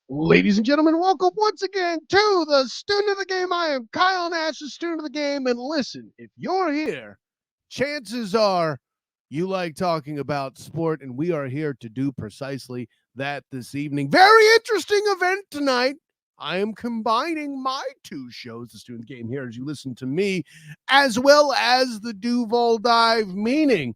Ladies and gentlemen, welcome once again to the Student of the Game. I am Kyle Nash, the Student of the Game. And listen, if you're here, chances are you like talking about sport, and we are here to do precisely that this evening. Very interesting event tonight. I am combining my two shows, the Student of the Game here, as you listen to me, as well as the Duval Dive, meaning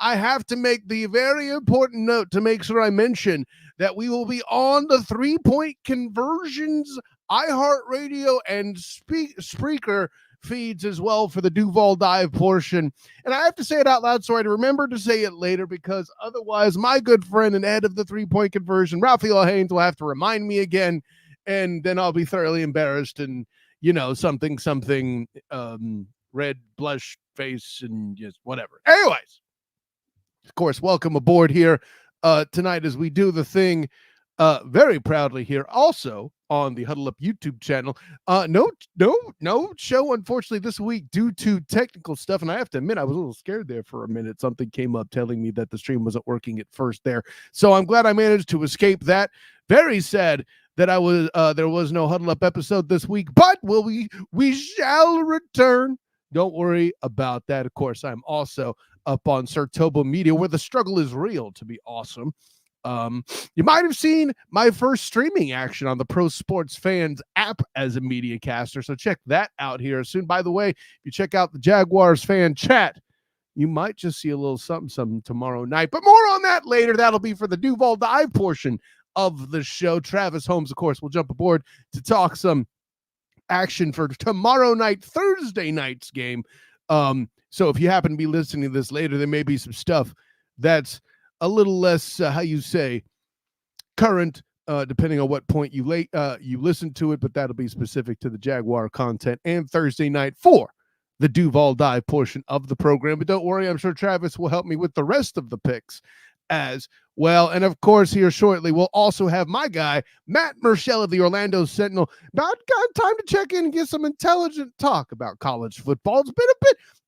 I have to make the very important note to make sure I mention that we will be on the 3-point conversions, iHeartRadio, and Spreaker feeds as well for the Duval Dive portion. And I have to say it out loud so I remember to say it later, because otherwise my good friend and head of the 3-point conversion, Raphael Haynes, will have to remind me again, and then I'll be thoroughly embarrassed and, something, red blush face and just whatever. Anyways, of course, welcome aboard here tonight as we do the thing very proudly here, also on the Huddle Up YouTube channel. No show, unfortunately, this week due to technical stuff. And I have to admit, I was a little scared there for a minute. Something came up telling me that the stream wasn't working at first there. So I'm glad I managed to escape that. Very sad that there was no Huddle Up episode this week, but we shall return. Don't worry about that. Of course, I'm also up on Sartobo Media, where the struggle is real to be awesome. You might have seen my first streaming action on the Pro Sports Fans app as a media caster, so check that out here soon. By the way, if you check out the Jaguars fan chat, you might just see a little something tomorrow night, but more on that later. That'll be for the Duval Dive portion of the show. Travis Holmes, of course, will jump aboard to talk some action for tomorrow night, Thursday night's game. So if you happen to be listening to this later, there may be some stuff that's a little less, current, depending on what point you listen to it, but that'll be specific to the Jaguar content and Thursday night for the Duval Dive portion of the program. But don't worry, I'm sure Travis will help me with the rest of the picks as well. And of course, here shortly, we'll also have my guy, Matt Murschel of the Orlando Sentinel. About got time to check in and get some intelligent talk about college football. It's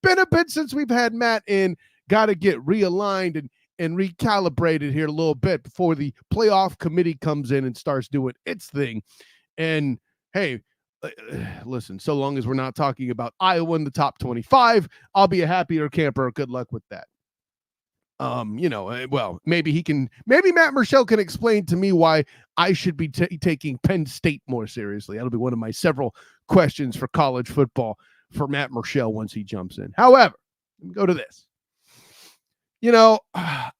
been a bit since we've had Matt in. Got to get realigned and recalibrated here a little bit before the playoff committee comes in and starts doing its thing. And hey, listen, so long as we're not talking about Iowa in the top 25, I'll be a happier camper. Good luck with that. Well, maybe Matt Murschel can explain to me why I should be taking Penn State more seriously. That'll be one of my several questions for college football for Matt Murschel once he jumps in. However, let me go to this.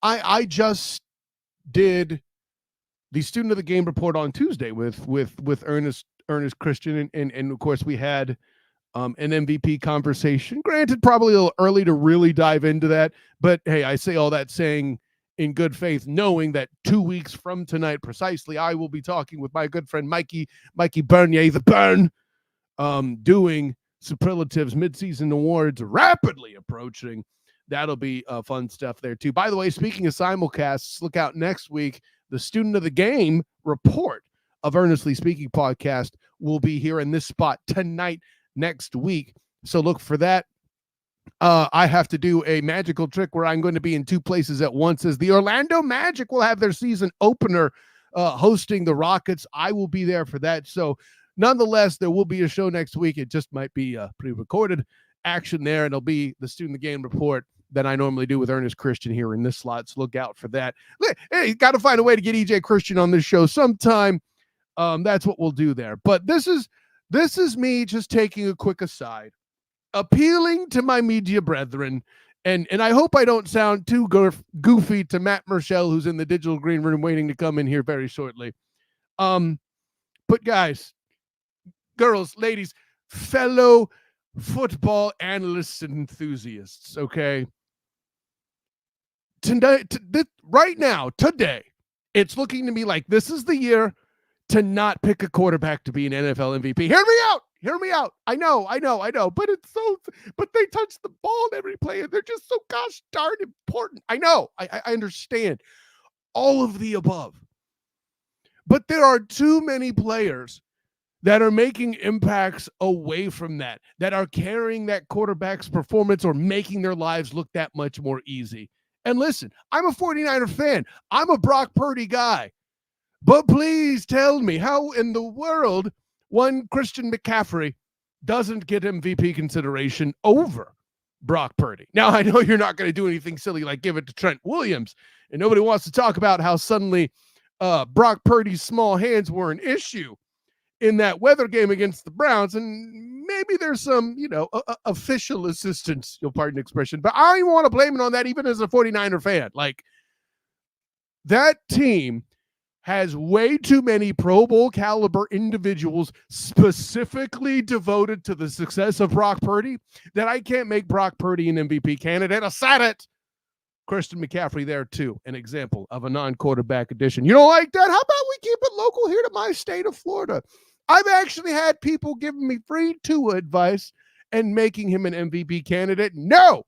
I just did the Student of the Game report on Tuesday with Ernest Christian, and of course we had an MVP conversation. Granted, probably a little early to really dive into that, but hey, I say all that saying in good faith, knowing that 2 weeks from tonight precisely, I will be talking with my good friend Mikey Bernier, the Burn, doing superlatives midseason awards rapidly approaching. That'll be fun stuff there too. By the way, speaking of simulcasts, look out next week. The Student of the Game report of Earnestly Speaking podcast will be here in this spot tonight, next week. So look for that. I have to do a magical trick where I'm going to be in two places at once, as the Orlando Magic will have their season opener hosting the Rockets. I will be there for that. So nonetheless, there will be a show next week. It just might be pre-recorded action there, and it'll be the Student of the Game report that I normally do with Ernest Christian here in this slot. So look out for that. Hey, got to find a way to get EJ Christian on this show sometime. That's what we'll do there. But this is me just taking a quick aside, appealing to my media brethren, and I hope I don't sound too goofy to Matt Murschel, who's in the digital green room waiting to come in here very shortly. But guys, girls, ladies, fellow football analysts and enthusiasts, okay? Right now, today, it's looking to me like this is the year to not pick a quarterback to be an NFL MVP. Hear me out. I know. But they touch the ball in every play, and they're just so gosh darn important. I know. I understand all of the above. But there are too many players that are making impacts away from that are carrying that quarterback's performance or making their lives look that much more easy. And listen, I'm a 49er fan. I'm a Brock Purdy guy. But please tell me how in the world one Christian McCaffrey doesn't get MVP consideration over Brock Purdy. Now, I know you're not going to do anything silly like give it to Trent Williams, and nobody wants to talk about how suddenly Brock Purdy's small hands were an issue in that weather game against the Browns, and maybe there's some, official assistance, you'll pardon the expression, but I don't even want to blame it on that even as a 49er fan. Like, that team has way too many Pro Bowl caliber individuals specifically devoted to the success of Brock Purdy that I can't make Brock Purdy an MVP candidate. I said it. Christian McCaffrey there too, an example of a non-quarterback addition. You don't like that? How about we keep it local here to my state of Florida? I've actually had people giving me free Tua advice and making him an MVP candidate. No,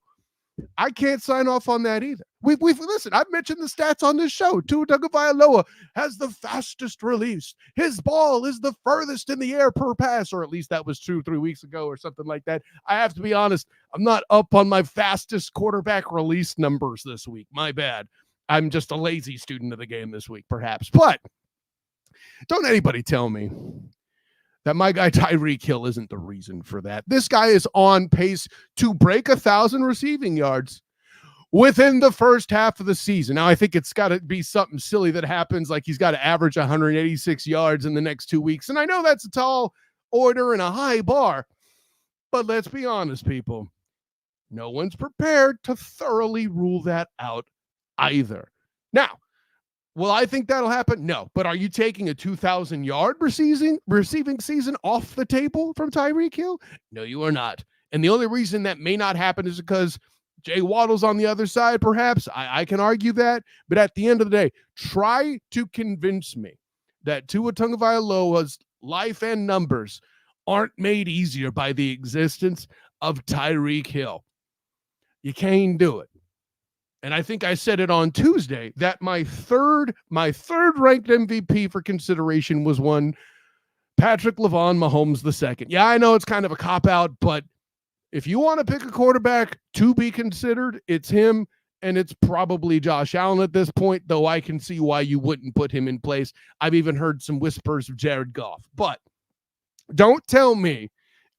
I can't sign off on that either. We've listen, I've mentioned the stats on this show. Tua Tagovailoa has the fastest release. His ball is the furthest in the air per pass, or at least that was true 3 weeks ago or something like that. I have to be honest, I'm not up on my fastest quarterback release numbers this week. My bad. I'm just a lazy student of the game this week, perhaps. But don't anybody tell me that my guy Tyreek Hill isn't the reason for that. This guy is on pace to break 1,000 receiving yards within the first half of the season. Now, I think it's got to be something silly that happens, like he's got to average 186 yards in the next 2 weeks. And I know that's a tall order and a high bar, but let's be honest, people. No one's prepared to thoroughly rule that out either. Now, will I think that'll happen? No. But are you taking a 2,000-yard receiving season off the table from Tyreek Hill? No, you are not. And the only reason that may not happen is because Jay Waddle's on the other side, perhaps. I can argue that. But at the end of the day, try to convince me that Tua Tagovailoa's life and numbers aren't made easier by the existence of Tyreek Hill. You can't do it. And I think I said it on Tuesday that my third ranked MVP for consideration was one Patrick Mahomes II. Yeah, I know it's kind of a cop-out, but if you want to pick a quarterback to be considered, it's him, and it's probably Josh Allen at this point, though I can see why you wouldn't put him in place. I've even heard some whispers of Jared Goff. But don't tell me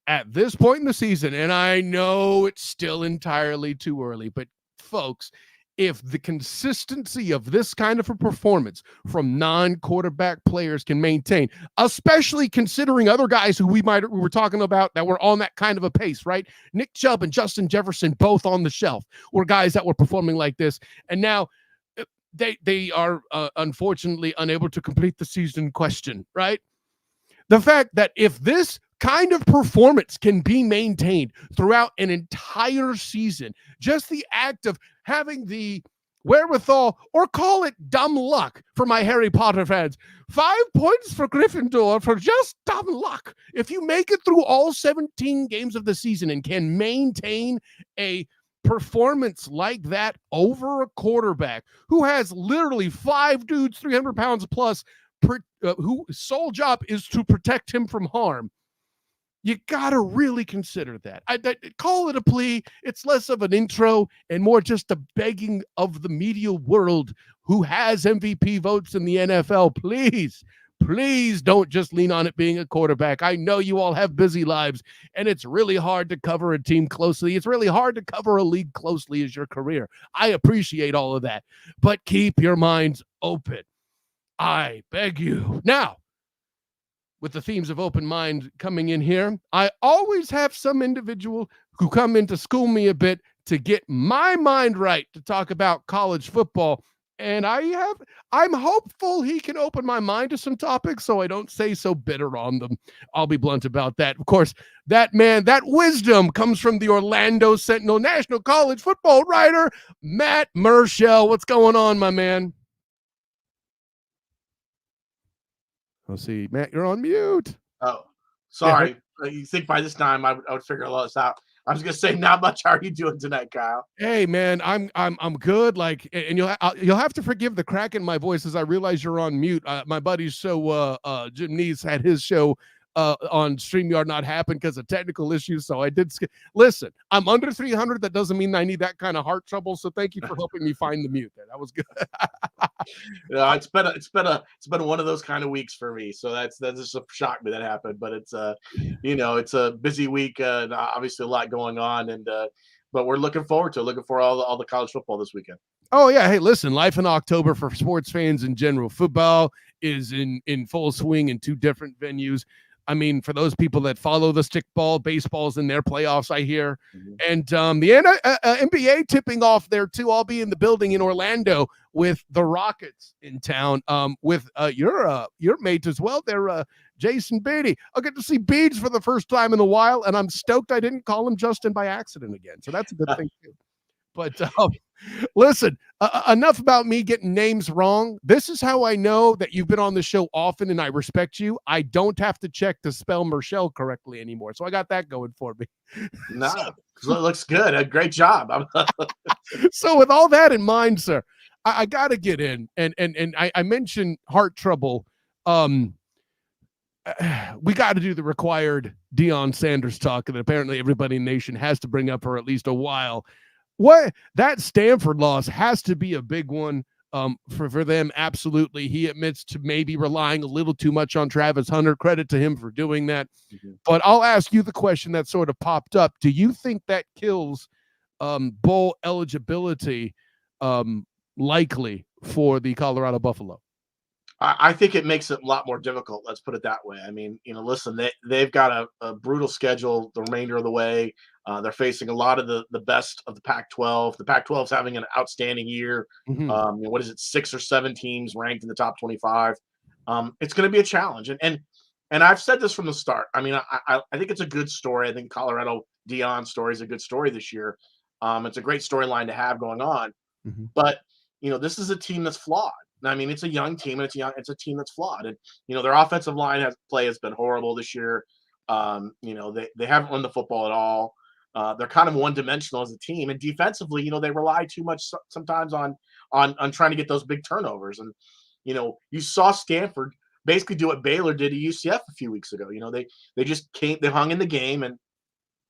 at this point in the season, and I know it's still entirely too early, but folks, if the consistency of this kind of a performance from non-quarterback players can maintain, especially considering other guys who we were talking about that were on that kind of a pace, right? Nick Chubb and Justin Jefferson, both on the shelf, were guys that were performing like this. And now they are unfortunately unable to complete the season question, right? The fact that if this kind of performance can be maintained throughout an entire season, just the act of having the wherewithal, or call it dumb luck for my Harry Potter fans, 5 points for Gryffindor for just dumb luck. If you make it through all 17 games of the season and can maintain a performance like that over a quarterback who has literally 5 dudes, 300 pounds plus, whose sole job is to protect him from harm, you got to really consider that. I call it a plea. It's less of an intro and more just a begging of the media world who has MVP votes in the NFL. Please don't just lean on it being a quarterback. I know you all have busy lives, and it's really hard to cover a team closely. It's really hard to cover a league closely as your career. I appreciate all of that, but keep your minds open. I beg you. Now, with the themes of open mind coming in here, I always have some individual who come in to school me a bit to get my mind right to talk about college football. And I'm hopeful he can open my mind to some topics so I don't say so bitter on them. I'll be blunt about that. Of course, that wisdom comes from the Orlando Sentinel national college football writer, Matt Murschel. What's going on, my man? Let's see. Matt, you're on mute. Oh, sorry. Yeah. You think by this time I would figure all this out. I was gonna say, not much. How are you doing tonight, Kyle? Hey, man, I'm good. Like, and you'll have to forgive the crack in my voice as I realize you're on mute. My buddy, Jim Neese had his show on StreamYard not happen because of technical issues. So I did. Listen, I'm under 300. That doesn't mean I need that kind of heart trouble. So thank you for helping me find the mute there. That was good. It's been one of those kind of weeks for me. So that's just a shock me that happened. But it's it's a busy week and obviously a lot going on. And but we're looking forward to all the college football this weekend. Oh yeah, hey, listen, life in October for sports fans in general. Football is in full swing in 2 different venues. I mean, for those people that follow the stickball, baseball's in their playoffs, I hear. And the NBA tipping off there too. I'll be in the building in Orlando with the Rockets in town with your mate as well. They're Jason Beatty. I'll get to see Beads for the first time in a while, and I'm stoked I didn't call him Justin by accident again. So that's a good thing too. But listen, enough about me getting names wrong. This is how I know that you've been on the show often and I respect you. I don't have to check to spell Murschel correctly anymore. So I got that going for me. Nah, so it looks good. Great job. So with all that in mind, sir, I got to get in. And I mentioned heart trouble. We got to do the required Deion Sanders talk that apparently everybody in the nation has to bring up for at least a while. What that Stanford loss has to be a big one for them. Absolutely. He admits to maybe relying a little too much on Travis Hunter. Credit to him for doing that. But I'll ask you the question that sort of popped up. Do you think that kills bowl eligibility likely for the Colorado Buffalo? I think it makes it a lot more difficult. Let's put it that way. I mean, listen, they've got a brutal schedule the remainder of the way. They're facing a lot of the best of the Pac-12. The Pac-12 is having an outstanding year. What is it, 6 or 7 teams ranked in the top 25? It's going to be a challenge. And I've said this from the start. I mean, I think it's a good story. I think Colorado Deion story is a good story this year. It's a great storyline to have going on. But, this is a team that's flawed. I mean, it's a young team, and it's a team that's flawed. And, their offensive line play has been horrible this year. They haven't run the football at all. They're kind of one-dimensional as a team. And defensively, they rely too much sometimes on trying to get those big turnovers. And, you saw Stanford basically do what Baylor did to UCF a few weeks ago. They hung in the game, and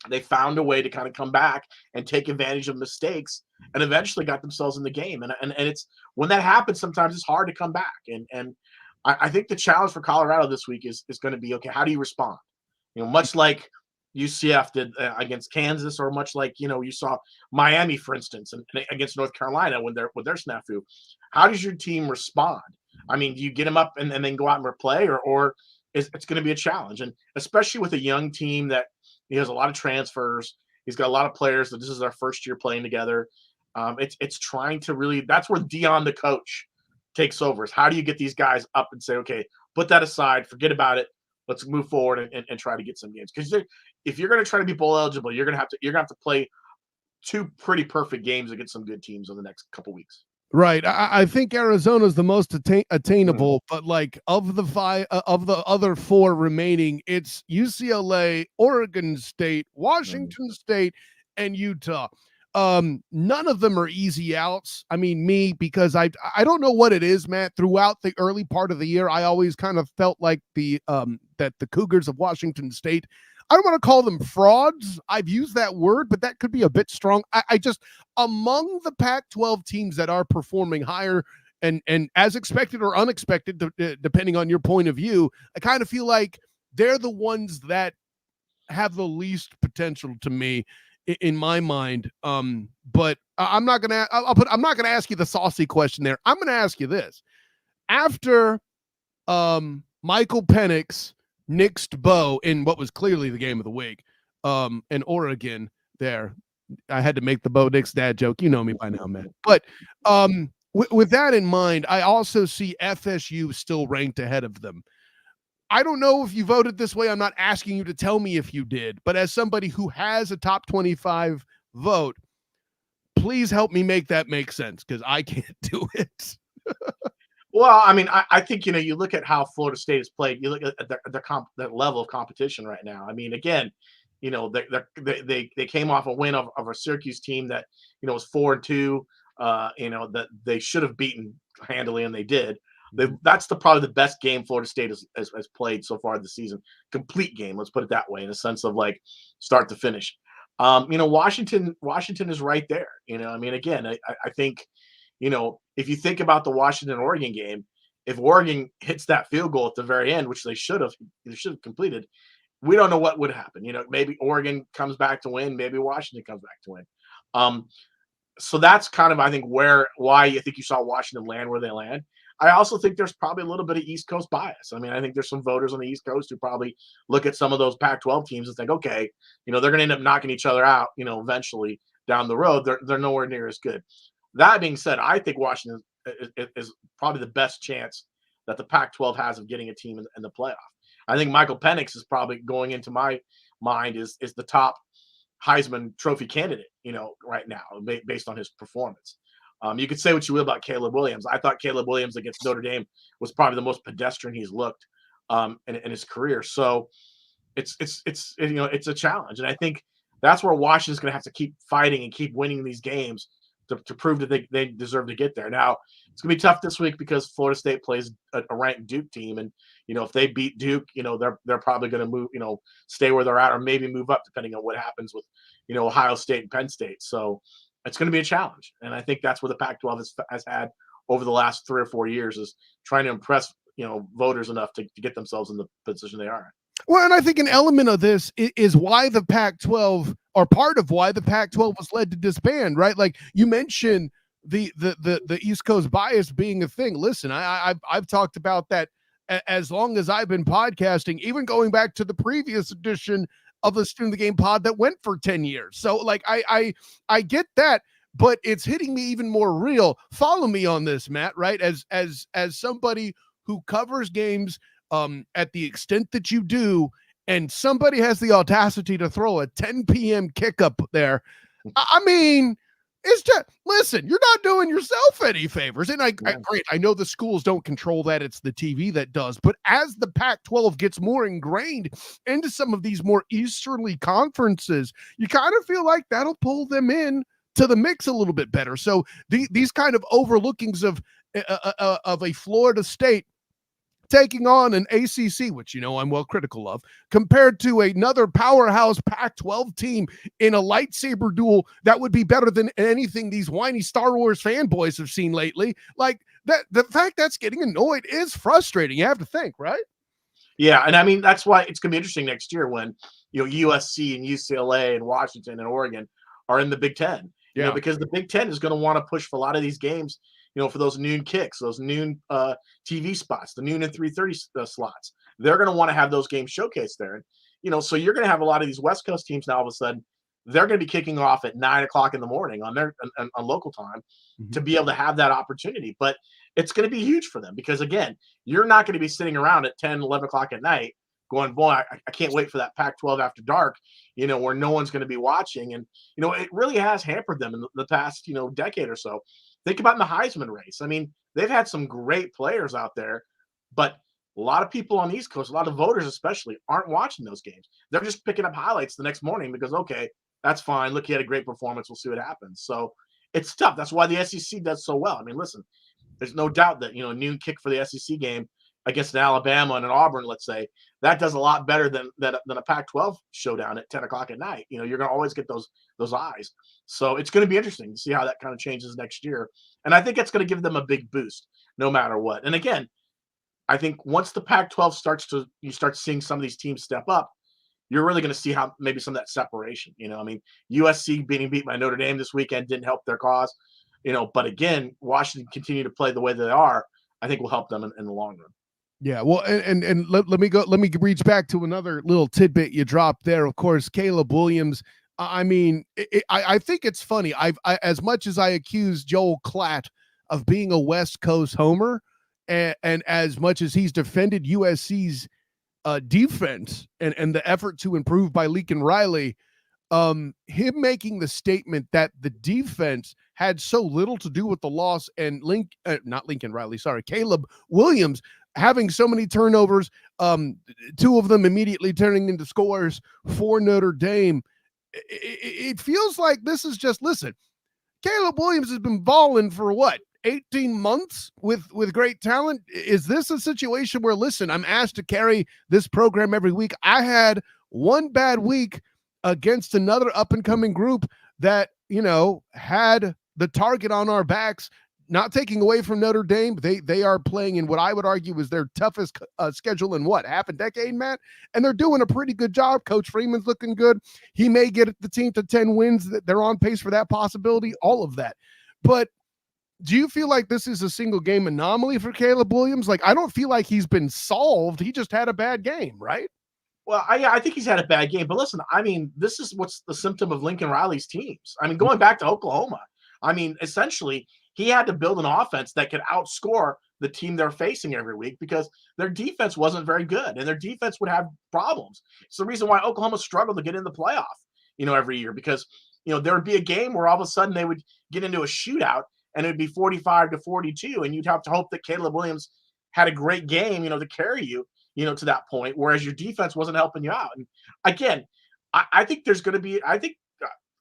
they found a way to kind of come back and take advantage of mistakes and eventually got themselves in the game. And it's when that happens, sometimes it's hard to come back. And I think the challenge for Colorado this week is going to be, okay, how do you respond? Much like UCF did against Kansas, or much like, you saw Miami, for instance, and against North Carolina with their snafu. How does your team respond? I mean, do you get them up and then go out and replay, or it's going to be a challenge? And especially with a young team that he has a lot of transfers. He's got a lot of players that this is their first year playing together. It's trying to really, that's where Deion, the coach, takes over. Is how do you get these guys up and say, okay, put that aside, forget about it. Let's move forward and try to get some games. Because if you're going to try to be bowl eligible, you're going to have to play 2 pretty perfect games against some good teams in the next couple weeks. Right. I think Arizona is the most attainable, but like of the other 4 remaining, it's UCLA, Oregon State, Washington State, and Utah. None of them are easy outs. I mean, because I don't know what it is, Matt. Throughout the early part of the year, I always kind of felt like that the Cougars of Washington State, I don't want to call them frauds. I've used that word, but that could be a bit strong. I just, among the Pac-12 teams that are performing higher and as expected or unexpected, depending on your point of view, I kind of feel like they're the ones that have the least potential to me in my mind. But I'm not gonna ask you the saucy question there. I'm gonna ask you this: after Michael Penix nixed Bo in what was clearly the game of the week, in Oregon there. I had to make the Bo Nix dad joke. You know me by now, man. But with that in mind, I also see FSU still ranked ahead of them. I don't know if you voted this way. I'm not asking you to tell me if you did. But as somebody who has a top 25 vote, please help me make that make sense, because I can't do it. Well, I mean, I think, you look at how Florida State has played. You look at the level of competition right now. I mean, again, they came off a win of a Syracuse team that, was 4-2, that they should have beaten handily, and they did. That's probably the best game Florida State has played so far this season. Complete game, let's put it that way, in a sense of like start to finish. Washington is right there. I mean, again, I think, if you think about the Washington-Oregon game, if Oregon hits that field goal at the very end, which they should have completed, we don't know what would happen. Maybe Oregon comes back to win, maybe Washington comes back to win. So that's kind of, I think, why I think you saw Washington land where they land. I also think there's probably a little bit of East Coast bias. I mean, I think there's some voters on the East Coast who probably look at some of those Pac-12 teams and think, okay, they're going to end up knocking each other out, eventually down the road. They're nowhere near as good. That being said, I think Washington is probably the best chance that the Pac-12 has of getting a team in the playoff. I think Michael Penix is probably, going into my mind, is the top Heisman Trophy candidate, right now, based on his performance. You could say what you will about Caleb Williams. I thought Caleb Williams against Notre Dame was probably the most pedestrian he's looked in his career. So it's a challenge, and I think that's where Washington's going to have to keep fighting and keep winning these games to prove that they deserve to get there. Now, it's going to be tough this week because Florida State plays a ranked Duke team, and if they beat Duke, they're probably going to move, stay where they're at, or maybe move up depending on what happens with Ohio State and Penn State. So it's going to be a challenge, and I think that's where the Pac-12 has had over the last 3 or 4 years, is trying to impress voters enough to get themselves in the position they are in. Well, and I think an element of this is why the Pac-12, or part of why the Pac-12 was led to disband, right? Like you mentioned the East Coast bias being a thing. Listen, I've talked about that as long as I've been podcasting, even going back to the previous edition of the Student of the Game pod that went for 10 years. So like I get that, but it's hitting me even more real. Follow me on this, Matt, right? As somebody who covers games at the extent that you do, and somebody has the audacity to throw a 10 p.m. kick up there. I mean, it's just, listen, you're not doing yourself any favors. And great, I know the schools don't control that. It's the TV that does. But as the Pac-12 gets more ingrained into some of these more easterly conferences, you kind of feel like that'll pull them in to the mix a little bit better. So these kind of overlookings of a Florida State taking on an ACC, which I'm well critical of, compared to another powerhouse Pac-12 team in a lightsaber duel that would be better than anything these whiny Star Wars fanboys have seen lately. Like that, the fact that's getting annoyed is frustrating. You have to think, right? Yeah, and I mean that's why it's going to be interesting next year when USC and UCLA and Washington and Oregon are in the Big Ten. Because the Big Ten is going to want to push for a lot of these games, for those noon kicks, those noon TV spots, the noon and 3:30 slots. They're going to want to have those games showcased there. And, so you're going to have a lot of these West Coast teams now all of a sudden, they're going to be kicking off at 9 o'clock in the morning on local time to be able to have that opportunity. But it's going to be huge for them because, again, you're not going to be sitting around at 10, 11 o'clock at night going, boy, I can't wait for that Pac-12 after dark, where no one's going to be watching. And, it really has hampered them in the past, decade or so. Think about in the Heisman race. I mean, they've had some great players out there, but a lot of people on the East Coast, a lot of voters especially, aren't watching those games. They're just picking up highlights the next morning because, okay, that's fine. Look, he had a great performance. We'll see what happens. So it's tough. That's why the SEC does so well. I mean, listen, there's no doubt that, noon kick for the SEC game against an Alabama and an Auburn, let's say, that does a lot better than a Pac-12 showdown at 10 o'clock at night. You're going to always get those eyes. So it's going to be interesting to see how that kind of changes next year. And I think it's going to give them a big boost no matter what. And again, I think once the Pac-12 you start seeing some of these teams step up, you're really going to see how maybe some of that separation, I mean, USC being beat by Notre Dame this weekend didn't help their cause, but again, Washington continue to play the way they are, I think will help them in the long run. Yeah, well, and let me reach back to another little tidbit you dropped there. Of course, Caleb Williams. I mean, I think it's funny. I as much as I accuse Joel Klatt of being a West Coast homer, and as much as he's defended USC's defense and the effort to improve by Lincoln Riley, him making the statement that the defense had so little to do with the loss, and Caleb Williams having so many turnovers, 2 of them immediately turning into scores for Notre Dame. It feels like this is just, listen, Caleb Williams has been balling for what, 18 months with great talent? Is this a situation where, listen, I'm asked to carry this program every week? I had one bad week against another up and coming group that, had the target on our backs. Not taking away from Notre Dame, they are playing in what I would argue is their toughest schedule in half a decade, Matt, and they're doing a pretty good job. Coach Freeman's looking good. He may get the team to 10 wins. They're on pace for that possibility. All of that, but do you feel like this is a single game anomaly for Caleb Williams? Like, I don't feel like he's been solved. He just had a bad game, right? Well, I think he's had a bad game, but listen, I mean, this is what's the symptom of Lincoln Riley's teams. I mean, going back to Oklahoma, I mean, essentially, he had to build an offense that could outscore the team they're facing every week because their defense wasn't very good and their defense would have problems. It's the reason why Oklahoma struggled to get in the playoff, every year because, there would be a game where all of a sudden they would get into a shootout and it would be 45-42, and you'd have to hope that Caleb Williams had a great game, to carry you, to that point, whereas your defense wasn't helping you out. And again, I think there's going to be,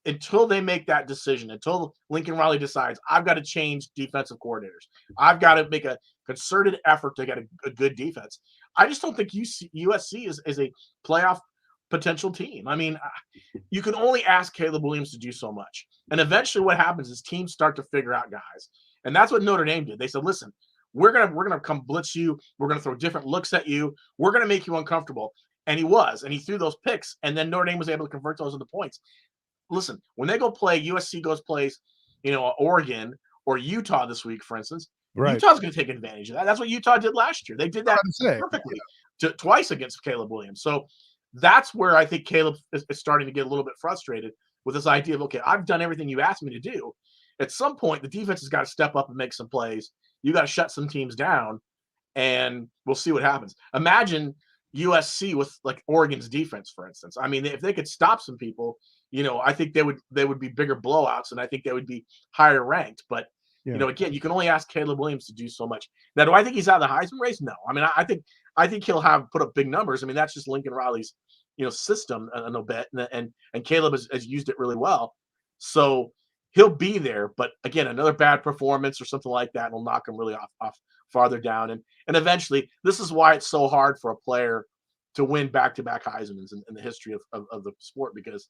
until they make that decision, until Lincoln Riley decides, I've got to change defensive coordinators. I've got to make a concerted effort to get a good defense. I just don't think USC is a playoff potential team. I mean, you can only ask Caleb Williams to do so much. And eventually what happens is teams start to figure out guys. And that's what Notre Dame did. They said, listen, we're gonna come blitz you. We're gonna throw different looks at you. We're gonna make you uncomfortable. And he threw those picks, and then Notre Dame was able to convert those into points. Listen, when they go play, USC plays, Oregon or Utah this week, for instance. Right. Utah's going to take advantage of that. That's what Utah did last year. They did that perfectly twice against Caleb Williams. So that's where I think Caleb is starting to get a little bit frustrated with this idea of, okay, I've done everything you asked me to do. At some point, the defense has got to step up and make some plays. You got to shut some teams down, and we'll see what happens. Imagine USC with like Oregon's defense, for instance. I mean, if they could stop some people, I think they would be bigger blowouts, and I think they would be higher ranked. But again, you can only ask Caleb Williams to do so much. Now, do I think he's out of the Heisman race? No. I mean, I think he'll put up big numbers. I mean, that's just Lincoln Riley's system a little bit, and Caleb has used it really well, so he'll be there. But again, another bad performance or something like that will knock him really off farther down, and eventually, this is why it's so hard for a player to win back-to-back Heismans in the history of the sport, because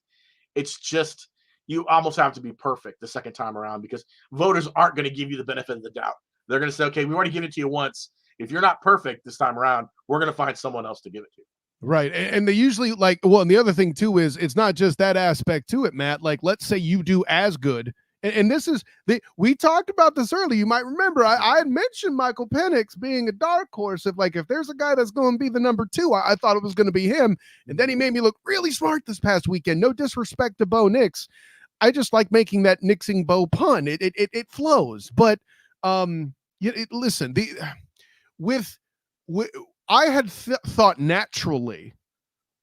it's just, you almost have to be perfect the second time around, because voters aren't going to give you the benefit of the doubt. They're going to say, okay, we already given it to you once. If you're not perfect this time around, we're going to find someone else to give it to. Right. And they usually and the other thing too is it's not just that aspect to it, Matt. Like, let's say you do as good. And this is, we talked about this earlier. You might remember I had mentioned Michael Penix being a dark horse. If there's a guy that's going to be the number 2, I thought it was going to be him. And then he made me look really smart this past weekend. No disrespect to Bo Nix. I just like making that Nixing Bo pun. It flows. But listen, I had thought naturally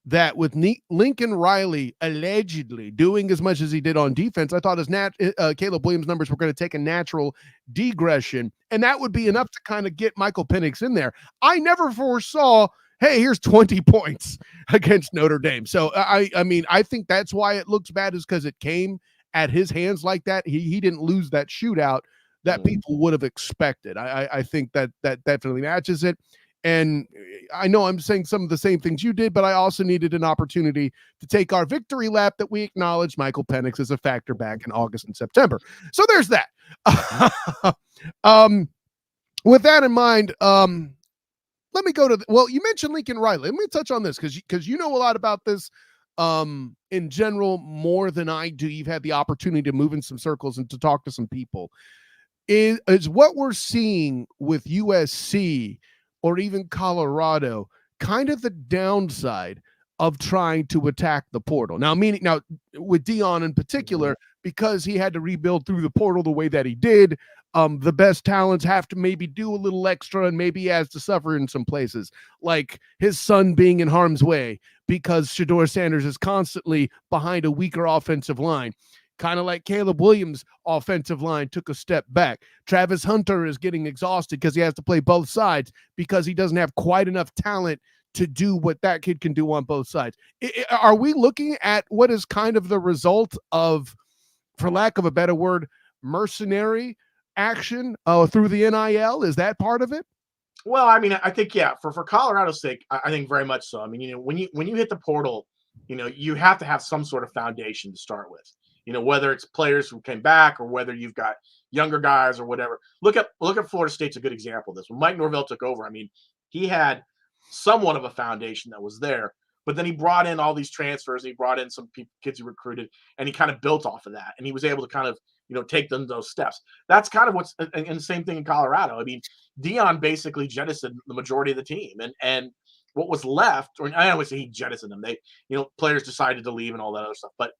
that with Lincoln Riley allegedly doing as much as he did on defense, I thought Caleb Williams' numbers were going to take a natural degression, and that would be enough to kind of get Michael Penix in there. I never foresaw, hey, here's 20 points against Notre Dame. So, I mean, I think that's why it looks bad, is because it came at his hands like that. He didn't lose that shootout that people would have expected. I think that definitely matches it. And I know I'm saying some of the same things you did, but I also needed an opportunity to take our victory lap that we acknowledged Michael Penix as a factor back in August and September. So there's that. With that in mind, let me go to you mentioned Lincoln Riley. Let me touch on this because you know a lot about this in general more than I do. You've had the opportunity to move in some circles and to talk to some people. Is what we're seeing with USC or even Colorado kind of the downside of trying to attack the portal? Now with Dion in particular, because he had to rebuild through the portal the way that he did, the best talents have to maybe do a little extra, and maybe he has to suffer in some places, like his son being in harm's way because Shedeur Sanders is constantly behind a weaker offensive line. Kind of like Caleb Williams' offensive line took a step back. Travis Hunter is getting exhausted because he has to play both sides because he doesn't have quite enough talent to do what that kid can do on both sides. Are we looking at what is kind of the result of, for lack of a better word, mercenary action through the NIL? Is that part of it? Well, I mean, I think for Colorado's sake, I think very much so. I mean, when you hit the portal, you have to have some sort of foundation to start with. Whether it's players who came back or whether you've got younger guys or whatever. Look at Florida State's a good example of this. When Mike Norvell took over, I mean, he had somewhat of a foundation that was there, but then he brought in all these transfers. And he brought in some kids he recruited, and he kind of built off of that. And he was able to kind of take them those steps. That's kind of what's and the same thing in Colorado. I mean, Dion basically jettisoned the majority of the team, and what was left, or I don't want to say he jettisoned them. They, players decided to leave and all that other stuff. But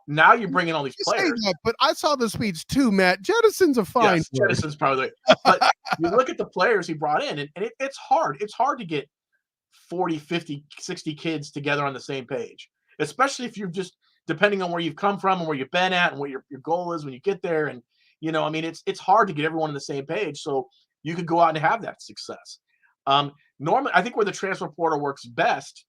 now you bring in all these players. That, but I saw the speech too, Matt. Jettison's a fine. Yes, jettison's probably. But you look at the players he brought in, and it's hard. It's hard to get 40, 50, 60 kids together on the same page, especially if you've just depending on where you've come from and where you've been at and what your goal is when you get there. And I mean, it's hard to get everyone on the same page. So you could go out and have that success. Normally, I think where the transfer portal works best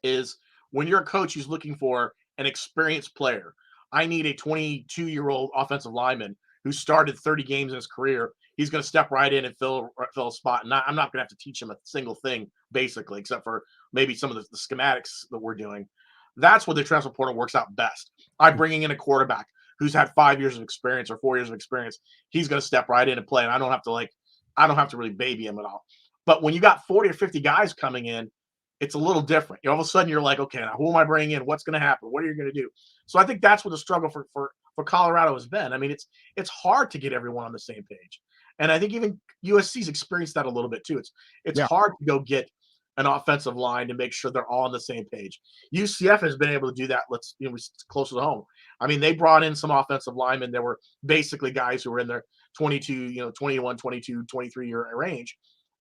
is when you're a coach who's looking for an experienced player. I need a 22-year-old offensive lineman who started 30 games in his career. He's going to step right in and fill a spot. And I'm not going to have to teach him a single thing, basically, except for maybe some of the schematics that we're doing. That's where the transfer portal works out best. I'm bringing in a quarterback who's had 5 years of experience or 4 years of experience. He's going to step right in and play, and I don't have to really baby him at all. But when you got 40 or 50 guys coming in, it's a little different. All of a sudden, you're like, okay, now who am I bringing in? What's going to happen? What are you going to do? So I think that's what the struggle for Colorado has been. I mean, it's hard to get everyone on the same page, and I think even USC's experienced that a little bit too. It's hard to go get an offensive line to make sure they're all on the same page. UCF has been able to do that. It's closer to home. I mean, they brought in some offensive linemen that were basically guys who were in their 22, 21, 22, 23 year range,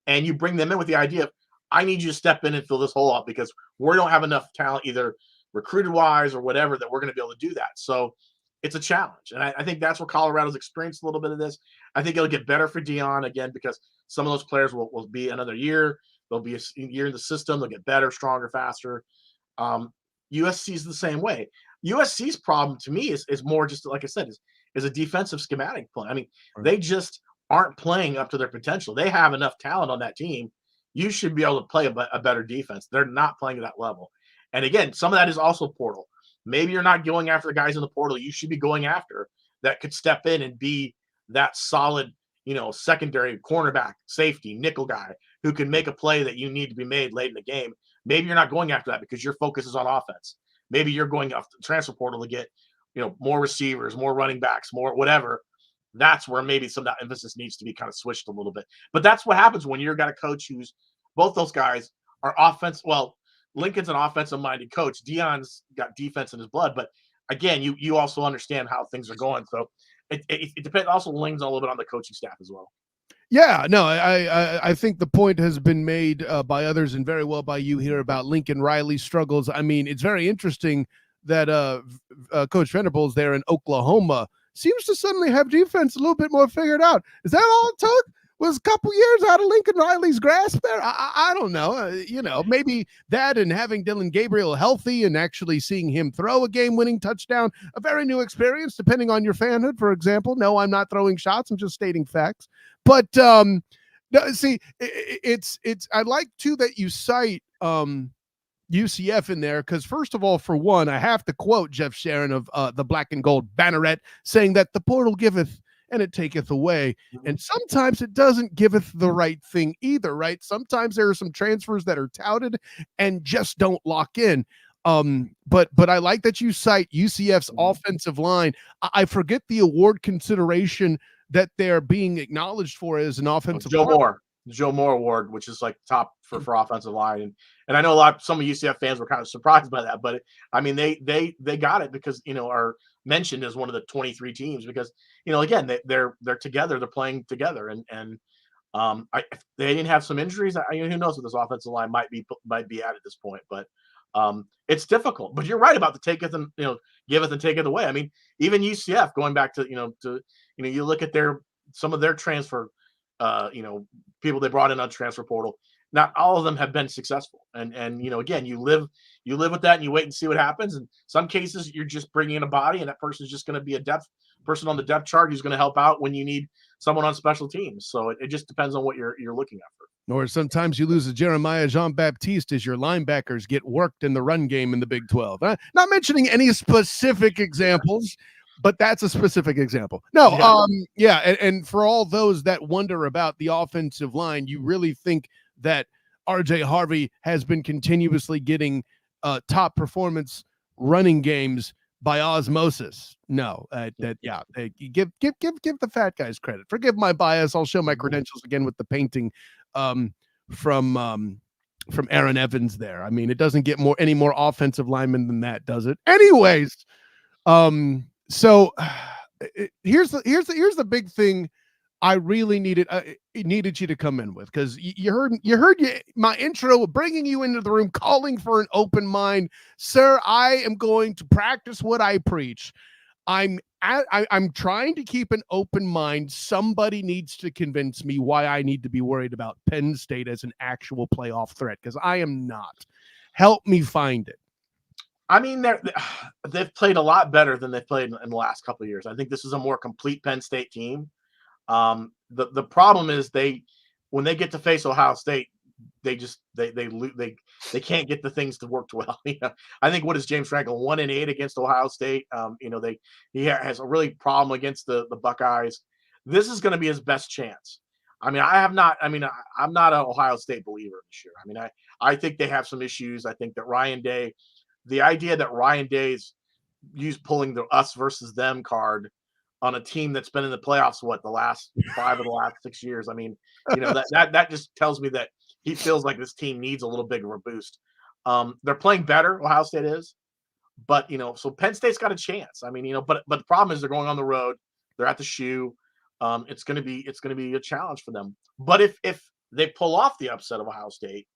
and you bring them in with the idea of, I need you to step in and fill this hole up because we don't have enough talent, either recruited wise or whatever, that we're going to be able to do that. So it's a challenge. And I think that's where Colorado's experienced a little bit of this. I think it'll get better for Dion again, because some of those players will be another year. They'll be a year in the system. They'll get better, stronger, faster. USC's the same way. USC's problem to me is more just, like I said, is a defensive schematic play. I mean, They just aren't playing up to their potential. They have enough talent on that team. You should be able to play a better defense. They're not playing at that level. And again, some of that is also portal. Maybe you're not going after the guys in the portal you should be going after that could step in and be that solid, secondary cornerback, safety, nickel guy who can make a play that you need to be made late in the game. Maybe you're not going after that because your focus is on offense. Maybe you're going off the transfer portal to get, more receivers, more running backs, more whatever. That's where maybe some of that emphasis needs to be kind of switched a little bit. But that's what happens when you've got a coach who's both those guys are offense. Well, Lincoln's an offensive-minded coach. Dion's got defense in his blood. But again, you also understand how things are going. So it depends. Also, leans a little bit on the coaching staff as well. Yeah, no, I think the point has been made by others and very well by you here about Lincoln Riley's struggles. I mean, it's very interesting that Coach Venables there in Oklahoma seems to suddenly have defense a little bit more figured out. Is that all it took? Was a couple years out of Lincoln Riley's grasp there? I don't know. Maybe that and having Dylan Gabriel healthy and actually seeing him throw a game-winning touchdown, a very new experience, depending on your fanhood, for example. No, I'm not throwing shots. I'm just stating facts. But see, it's I like, too, that you cite UCF in there, because first of all, for one, I have to quote Jeff Sharon of the Black and Gold Banneret saying that the portal giveth and it taketh away. And sometimes it doesn't giveth the right thing either, right? Sometimes there are some transfers that are touted and just don't lock in. But I like that you cite UCF's offensive line. I forget the award consideration that they're being acknowledged for as an offensive Joe Moore Award, which is like top for offensive line. And I know some of UCF fans were kind of surprised by that, but I mean, they got it because, are mentioned as one of the 23 teams because, again, they're together, they're playing together. And if they didn't have some injuries, who knows what this offensive line might be at this point, but it's difficult. But you're right about the taketh and, giveth and taketh away. I mean, even UCF going back to, you look at some of their transfer, people they brought in on transfer portal. Not all of them have been successful. And again, you live with that and you wait and see what happens. In some cases, you're just bringing in a body and that person's just going to be a depth person on the depth chart who's going to help out when you need someone on special teams. So it just depends on what you're looking at for. Or sometimes you lose a Jeremiah Jean-Baptiste as your linebackers get worked in the run game in the Big 12. Not mentioning any specific examples, but that's a specific example. No, and for all those that wonder about the offensive line, you really think that RJ Harvey has been continuously getting top performance running games by osmosis? No, give the fat guys credit. Forgive my bias. I'll show my credentials again with the painting from Aaron Evans there. I mean, it doesn't get any more offensive linemen than that, does it? Anyways, so here's the big thing I really needed you to come in with, because you heard my intro, bringing you into the room, calling for an open mind. Sir, I am going to practice what I preach. I'm trying to keep an open mind. Somebody needs to convince me why I need to be worried about Penn State as an actual playoff threat, because I am not. Help me find it. I mean, they've played a lot better than they've played in the last couple of years. I think this is a more complete Penn State team. The problem is when they get to face Ohio State, they can't get the things to work well. I think, what is James Franklin, 1-8 against Ohio State? He has a really problem against the Buckeyes. This is going to be his best chance. I mean, I'm not an Ohio State believer this year. I mean, I think they have some issues. I think that the idea that Ryan Day's pulling the us versus them card on a team that's been in the playoffs, the last 5 of the last 6 years. I mean, that just tells me that he feels like this team needs a little bigger of a boost. They're playing better, Ohio State is, but so Penn State's got a chance. I mean, but the problem is they're going on the road. They're at the shoe. It's going to be a challenge for them. But if they pull off the upset of Ohio State,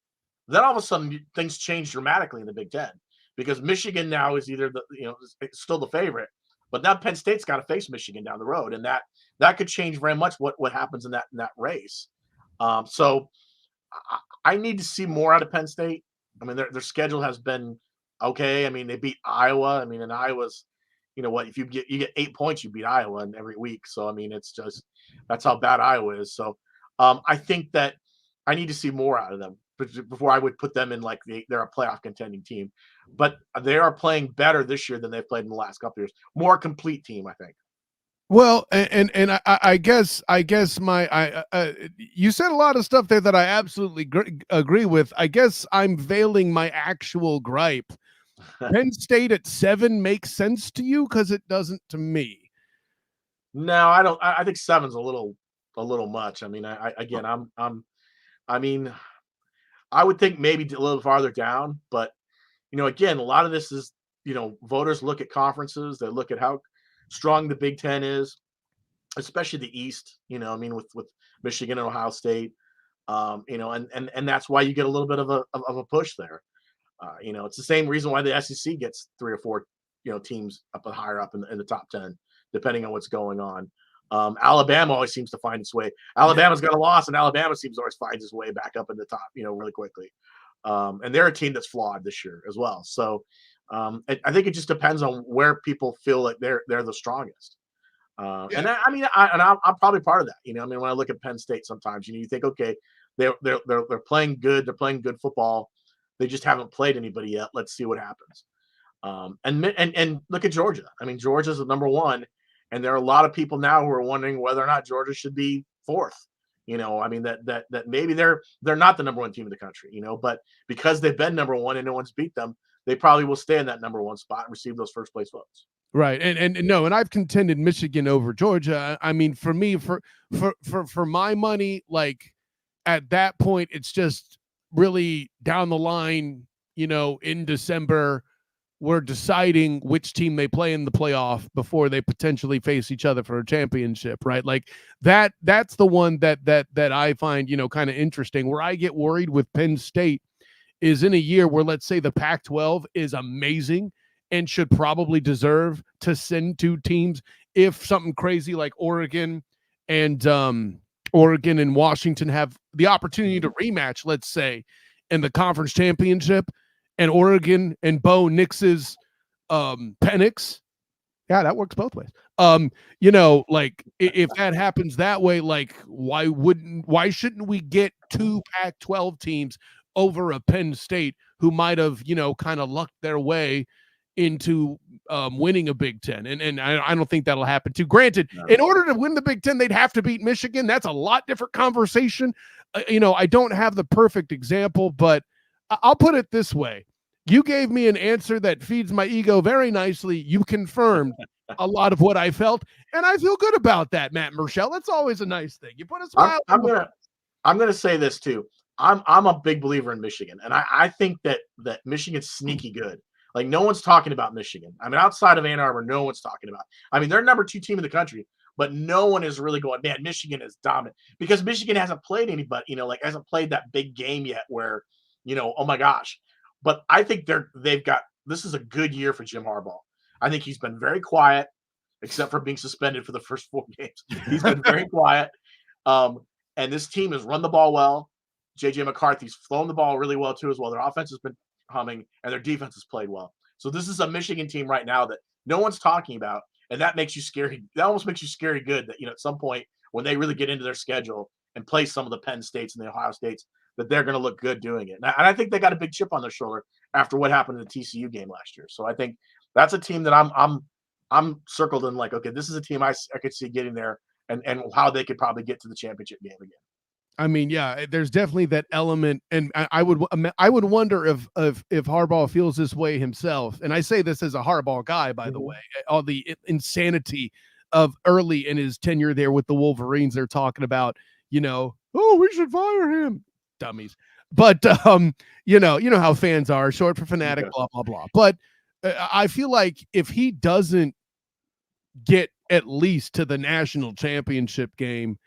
then all of a sudden things change dramatically in the Big Ten, because Michigan now is either still the favorite, but now Penn State's got to face Michigan down the road, and that could change very much what happens in that race. So I need to see more out of Penn State. I mean, their schedule has been okay. I mean, they beat Iowa. I mean, and Iowa's, if you get 8 points, you beat Iowa in every week. So I mean, that's how bad Iowa is. So I think that I need to see more out of them before I would put them in like they're a playoff contending team. But they are playing better this year than they've played in the last couple of years. More complete team, I think. Well, and I guess you said a lot of stuff there that I absolutely agree with. I guess I'm veiling my actual gripe. Penn State at 7 makes sense to you, because it doesn't to me. No, I don't. I think 7's a little much. I mean, I would think maybe a little farther down, but again, a lot of this is voters look at conferences. They look at how strong the Big Ten is, especially the East, with Michigan and Ohio State, and that's why you get a little bit of a push there. It's the same reason why the SEC gets 3 or 4, teams higher up in the top 10, depending on what's going on. Alabama always seems to find its way. Alabama's got a loss, and Alabama seems to always find its way back up in the top, really quickly. And they're a team that's flawed this year as well. So I think it just depends on where people feel like they're the strongest. And I'm probably part of that. When I look at Penn State, sometimes you think, okay, they're playing good. They're playing good football. They just haven't played anybody yet. Let's see what happens. And look at Georgia. I mean, Georgia's the number 1, and there are a lot of people now who are wondering whether or not Georgia should be 4th. That maybe they're not the number 1 team in the country. But because they've been number 1 and no one's beat them, they probably will stay in that number 1 spot and receive those first place votes. Right. And I've contended Michigan over Georgia. I mean, for me, for my money, like at that point, it's just really down the line, in December, we're deciding which team they play in the playoff before they potentially face each other for a championship, right? Like that's the one that I find, kind of interesting. Where I get worried with Penn State is in a year where, let's say, the Pac-12 is amazing and should probably deserve to send 2 teams. If something crazy like Oregon and Washington have the opportunity to rematch, let's say, in the conference championship, and Oregon and Bo Nix's Penix Yeah, that works both ways. Like if that happens that way, like why shouldn't we get two Pac-12 teams over a Penn State who might have, kind of lucked their way into winning a Big Ten? And I don't think that'll happen too. Granted, in order to win the Big Ten, they'd have to beat Michigan. That's a lot different conversation. I don't have the perfect example, but I'll put it this way. You gave me an answer that feeds my ego very nicely. You confirmed a lot of what I felt, and I feel good about that, Matt Murschel. That's always a nice thing. You put a smile. I'm gonna say this too. I'm a big believer in Michigan, and I think that Michigan's sneaky good. Like no one's talking about Michigan. I mean, outside of Ann Arbor, no one's talking about. I mean, they're number 2 team in the country, but no one is really going, man, Michigan is dominant because Michigan hasn't played anybody, hasn't played that big game yet where, oh my gosh. But I think this is a good year for Jim Harbaugh. I think he's been very quiet, except for being suspended for the first 4 games. He's been very quiet. And this team has run the ball well. J.J. McCarthy's thrown the ball really well, too, as well. Their offense has been humming, and their defense has played well. So this is a Michigan team right now that no one's talking about, and that makes you scary. That almost makes you scary good that, at some point when they really get into their schedule and play some of the Penn States and the Ohio States, that they're going to look good doing it. And I think they got a big chip on their shoulder after what happened in the TCU game last year. So I think that's a team that I'm circled in like, okay, this is a team I could see getting there and how they could probably get to the championship game again. I mean, yeah, there's definitely that element, and I would wonder if Harbaugh feels this way himself. And I say this as a Harbaugh guy, by the way, all the insanity of early in his tenure there with the Wolverines. They're talking about, oh, we should fire him, dummies. But you know how fans are, short for fanatic, blah blah blah. But I feel like if he doesn't get at least to the national championship game,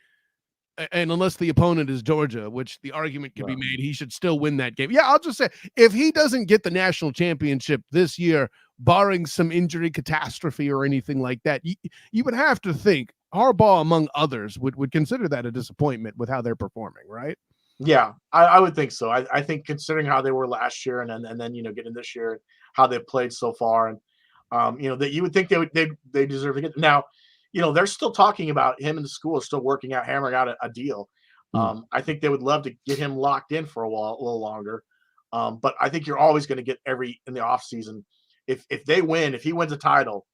and unless the opponent is Georgia, which the argument can be made, he should still win that game. Yeah, I'll just say, if he doesn't get the national championship this year, barring some injury catastrophe or anything like that, you would have to think Harbaugh, among others, would consider that a disappointment with how they're performing, right? Yeah, I would think so. I think considering how they were last year and then getting this year, how they've played so far, and that you would think they deserve to get. Now, they're still talking about him, and the school is still hammering out a deal. I think they would love to get him locked in for a little longer. But I think you're always going to get in the offseason. If he wins a title,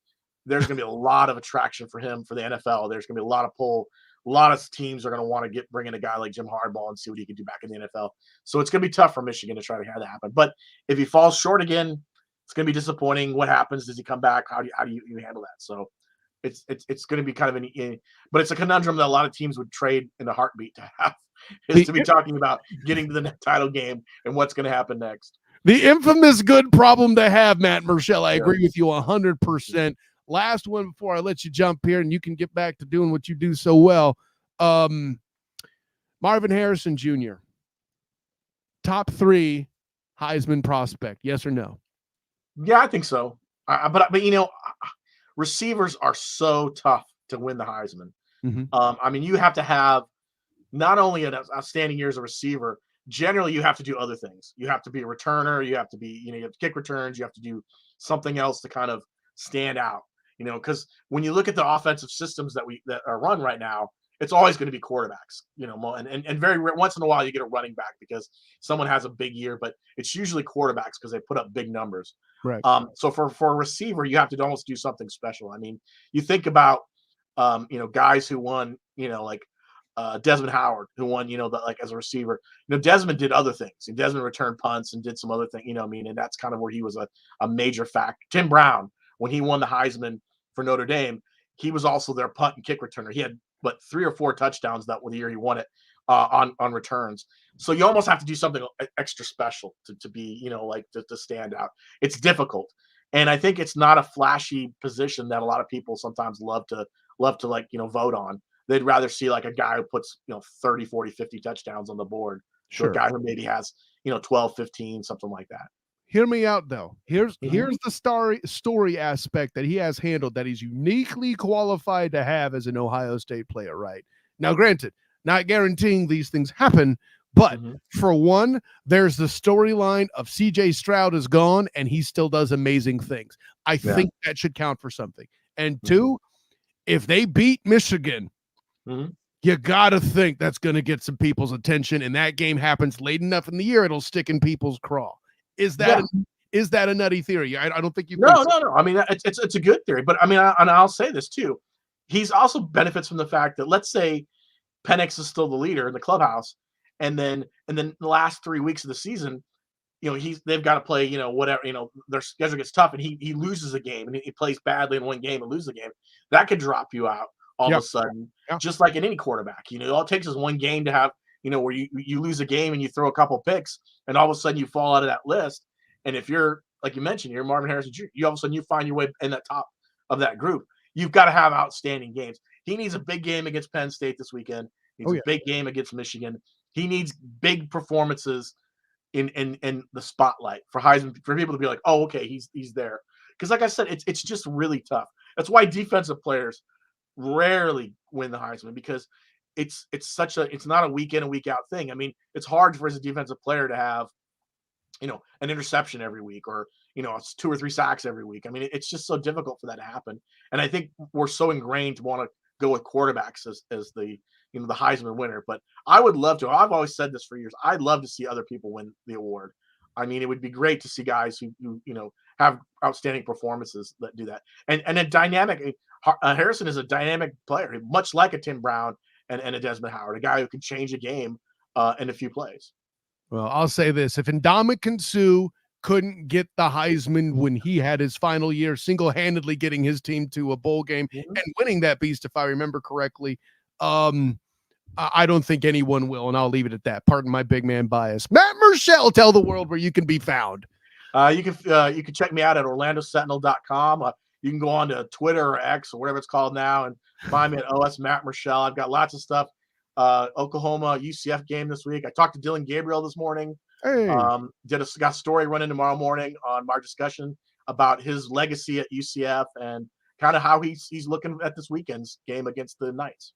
there's going to be a lot of attraction for him for the NFL. There's going to be a lot of pull. A lot of teams are going to want to bring in a guy like Jim Harbaugh and see what he can do back in the NFL. So it's going to be tough for Michigan to try to have that happen. But if he falls short again, it's going to be disappointing. What happens? Does he come back? How do you handle that? So it's going to be kind of but it's a conundrum that a lot of teams would trade in a heartbeat to have, is to be talking about getting to the next title game and what's going to happen next. The infamous good problem to have, Matt Murschel. I agree with you 100%. Last one before I let you jump here and you can get back to doing what you do so well. Marvin Harrison Jr., top 3 Heisman prospect, yes or no? Yeah, I think so. But receivers are so tough to win the Heisman. I mean, you have to have not only an outstanding year as a receiver. Generally, you have to do other things. You have to be a returner. You have to be, you have to kick returns. You have to do something else to kind of stand out. Because when you look at the offensive systems that are run right now, it's always going to be quarterbacks. And very once in a while you get a running back because someone has a big year, but it's usually quarterbacks because they put up big numbers. Right. So for a receiver, you have to almost do something special. I mean, you think about guys who won, like Desmond Howard, who won, like as a receiver. Desmond did other things. Desmond returned punts and did some other things. And that's kind of where he was a major factor. Tim Brown, when he won the Heisman for Notre Dame, he was also their punt and kick returner. He had 3 or 4 touchdowns that the year he won it on returns. So you almost have to do something extra special to be, to stand out. It's difficult. And I think it's not a flashy position that a lot of people sometimes love to vote on. They'd rather see like a guy who puts, 30, 40, 50 touchdowns on the board. Sure. A guy who maybe has, 12, 15, something like that. Hear me out, though. Here's the story aspect that he has handled that he's uniquely qualified to have as an Ohio State player, right? Now, granted, not guaranteeing these things happen, but for one, there's the storyline of C.J. Stroud is gone, and he still does amazing things. I think that should count for something. And two, if they beat Michigan, you got to think that's going to get some people's attention. And that game happens late enough in the year, it'll stick in people's craw. Is that a nutty theory? I don't think you No. I mean, it's a good theory. But I mean, and I'll say this too. He's also benefits from the fact that, let's say Penix is still the leader in the clubhouse, and then the last 3 weeks of the season, they've got to play, whatever, their schedule gets tough, and he loses a game, and he plays badly in one game and loses a game. That could drop you out all of a sudden, just like in any quarterback. All it takes is one game to have, where you lose a game and you throw a couple picks, and all of a sudden you fall out of that list. And if you're, like you mentioned, you're Marvin Harrison Jr., you all of a sudden you find your way in that top of that group. You've got to have outstanding games. He needs a big game against Penn State this weekend. He needs a big game against Michigan. He needs big performances in the spotlight for Heisman, for people to be like, oh, okay, he's there. Because like I said, it's just really tough. That's why defensive players rarely win the Heisman, because it's not a week in and week out thing. I mean, it's hard for as a defensive player to have, an interception every week, or it's 2 or 3 sacks every week. I mean, it's just so difficult for that to happen. And I think we're so ingrained to want to go with quarterbacks as the the Heisman winner. But I would love to. I've always said this for years. I'd love to see other people win the award. I mean, it would be great to see guys who have outstanding performances that do that. And a dynamic. Harrison is a dynamic player, much like a Tim Brown and a Desmond Howard, a guy who can change a game in a few plays. Well, I'll say this: if Ndamukong Suh couldn't get the Heisman when he had his final year, single-handedly getting his team to a bowl game and winning that beast, if I remember correctly, I don't think anyone will, and I'll leave it at that. Pardon my big man bias. Matt Murschel, tell the world where you can be found. You can check me out at OrlandoSentinel.com. You can go on to Twitter or X or whatever it's called now and find me at OS Matt Murschel. I've got lots of stuff. Oklahoma UCF game this week. I talked to Dylan Gabriel this morning. Hey. Got a story running tomorrow morning on our discussion about his legacy at UCF and kind of how he's looking at this weekend's game against the Knights.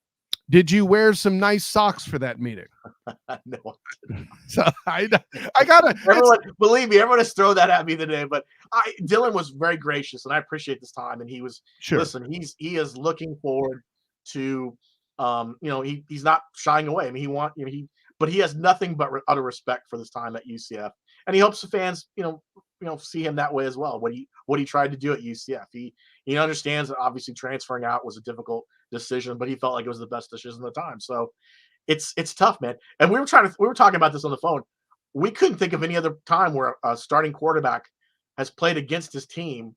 Did you wear some nice socks for that meeting? No. So I gotta. Believe me, everyone has thrown that at me today. But Dylan was very gracious, and I appreciate this time. And he was listen. He is looking forward to. He's not shying away. I mean, but he has nothing but utter respect for this time at UCF, and he hopes the fans, see him that way as well. What he tried to do at UCF, he understands that obviously transferring out was a difficult decision, but he felt like it was the best decision at the time. So it's tough, man. And we were talking about this on the phone. We couldn't think of any other time where a starting quarterback has played against his team.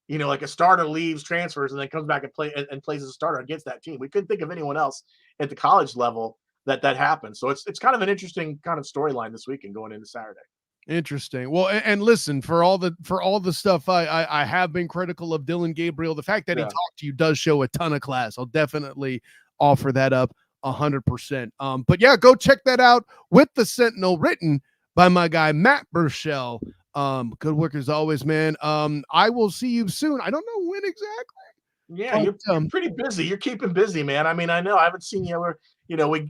Like a starter leaves, transfers, and then comes back and plays as a starter against that team. We couldn't think of anyone else at the college level that happened. So it's kind of an interesting kind of storyline this weekend going into Saturday. Interesting. Well, and listen, for all the stuff I have been critical of Dylan Gabriel, the fact that he talked to you does show a ton of class. I'll definitely offer that up 100%. But yeah, go check that out with the Sentinel, written by my guy Matt Murschel. Good work as always, man. I will see you soon. I don't know when exactly. Yeah, you're pretty busy. You're keeping busy, man. I mean, I know I haven't seen you ever.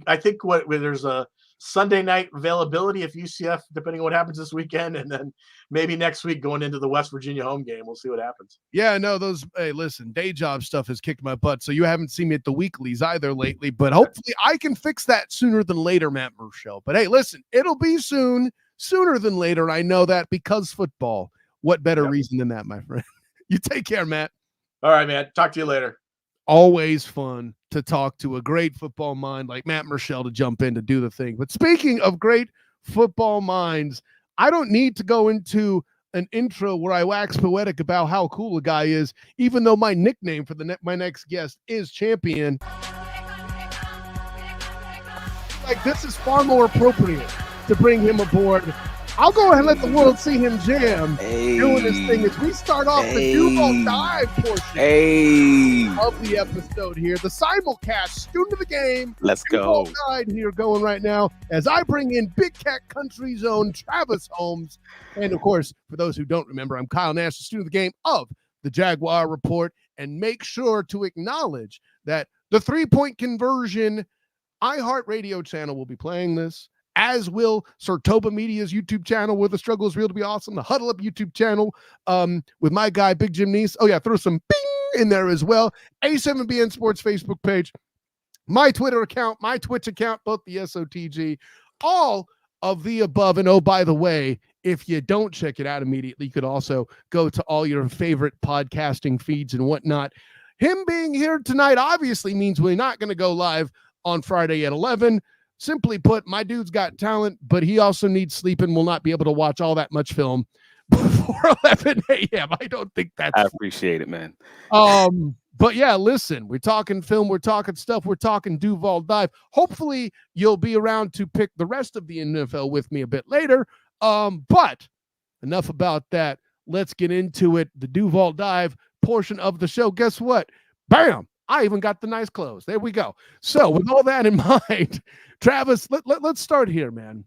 I think there's a Sunday night availability if UCF, depending on what happens this weekend, and then maybe next week going into the West Virginia home game. We'll see what happens. Yeah, no, hey, listen, day job stuff has kicked my butt, so you haven't seen me at the weeklies either lately, but hopefully I can fix that sooner than later, Matt Murschel. But hey, listen, it'll be sooner than later. I know that, because football. What better reason than that, my friend? You take care, Matt. All right, man. Talk to you later. Always fun to talk to a great football mind like Matt Murschel to jump in to do the thing. But speaking of great football minds, I don't need to go into an intro where I wax poetic about how cool a guy is, even though my nickname for my next guest is Champion. Like, this is far more appropriate to bring him aboard. I'll go ahead and let the world see him jam doing this thing as we start off the Duval Dive portion of the episode here. The simulcast, student of the game. Let's go. Duval Dive here going right now as I bring in Big Cat Country Zone Travis Holmes. And of course, for those who don't remember, I'm Kyle Nash, the student of the game of the Jaguar Report. And make sure to acknowledge that the 3-point conversion iHeartRadio channel will be playing this, as will Sartoba Media's YouTube channel, where the struggle is real to be awesome. The Huddle Up YouTube channel with my guy, Big Jim Neese. Oh, yeah, throw some bing in there as well. A7BN Sports Facebook page, my Twitter account, my Twitch account, both the SoTG, all of the above. And oh, by the way, if you don't check it out immediately, you could also go to all your favorite podcasting feeds and whatnot. Him being here tonight obviously means we're not going to go live on Friday at 11. Simply put, my dude's got talent, but he also needs sleep and will not be able to watch all that much film before 11 a.m. I don't think that's... I appreciate it, man. But yeah, listen, we're talking film, we're talking stuff, we're talking Duval Dive. Hopefully you'll be around to pick the rest of the NFL with me a bit later. But enough about that. Let's get into it. The Duval Dive portion of the show. Guess what? Bam! I even got the nice clothes. There we go. So with all that in mind, Travis, let's start here, man.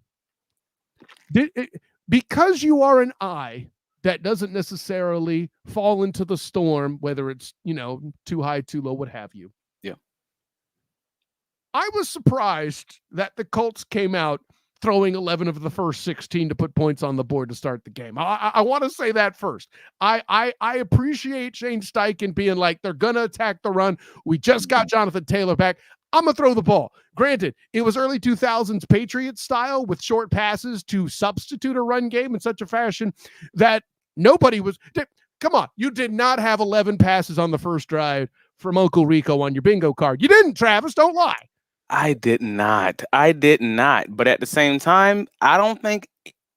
Because you are an eye that doesn't necessarily fall into the storm, whether it's, too high, too low, what have you. Yeah. I was surprised that the Colts came out throwing 11 of the first 16 to put points on the board to start the game. I want to say that first. I appreciate Shane Steichen being like, they're going to attack the run. We just got Jonathan Taylor back. I'm going to throw the ball. Granted, it was early 2000s Patriots style with short passes to substitute a run game in such a fashion that nobody was... Come on, you did not have 11 passes on the first drive from Uncle Rico on your bingo card. You didn't, Travis. Don't lie. I did not. But at the same time, I don't think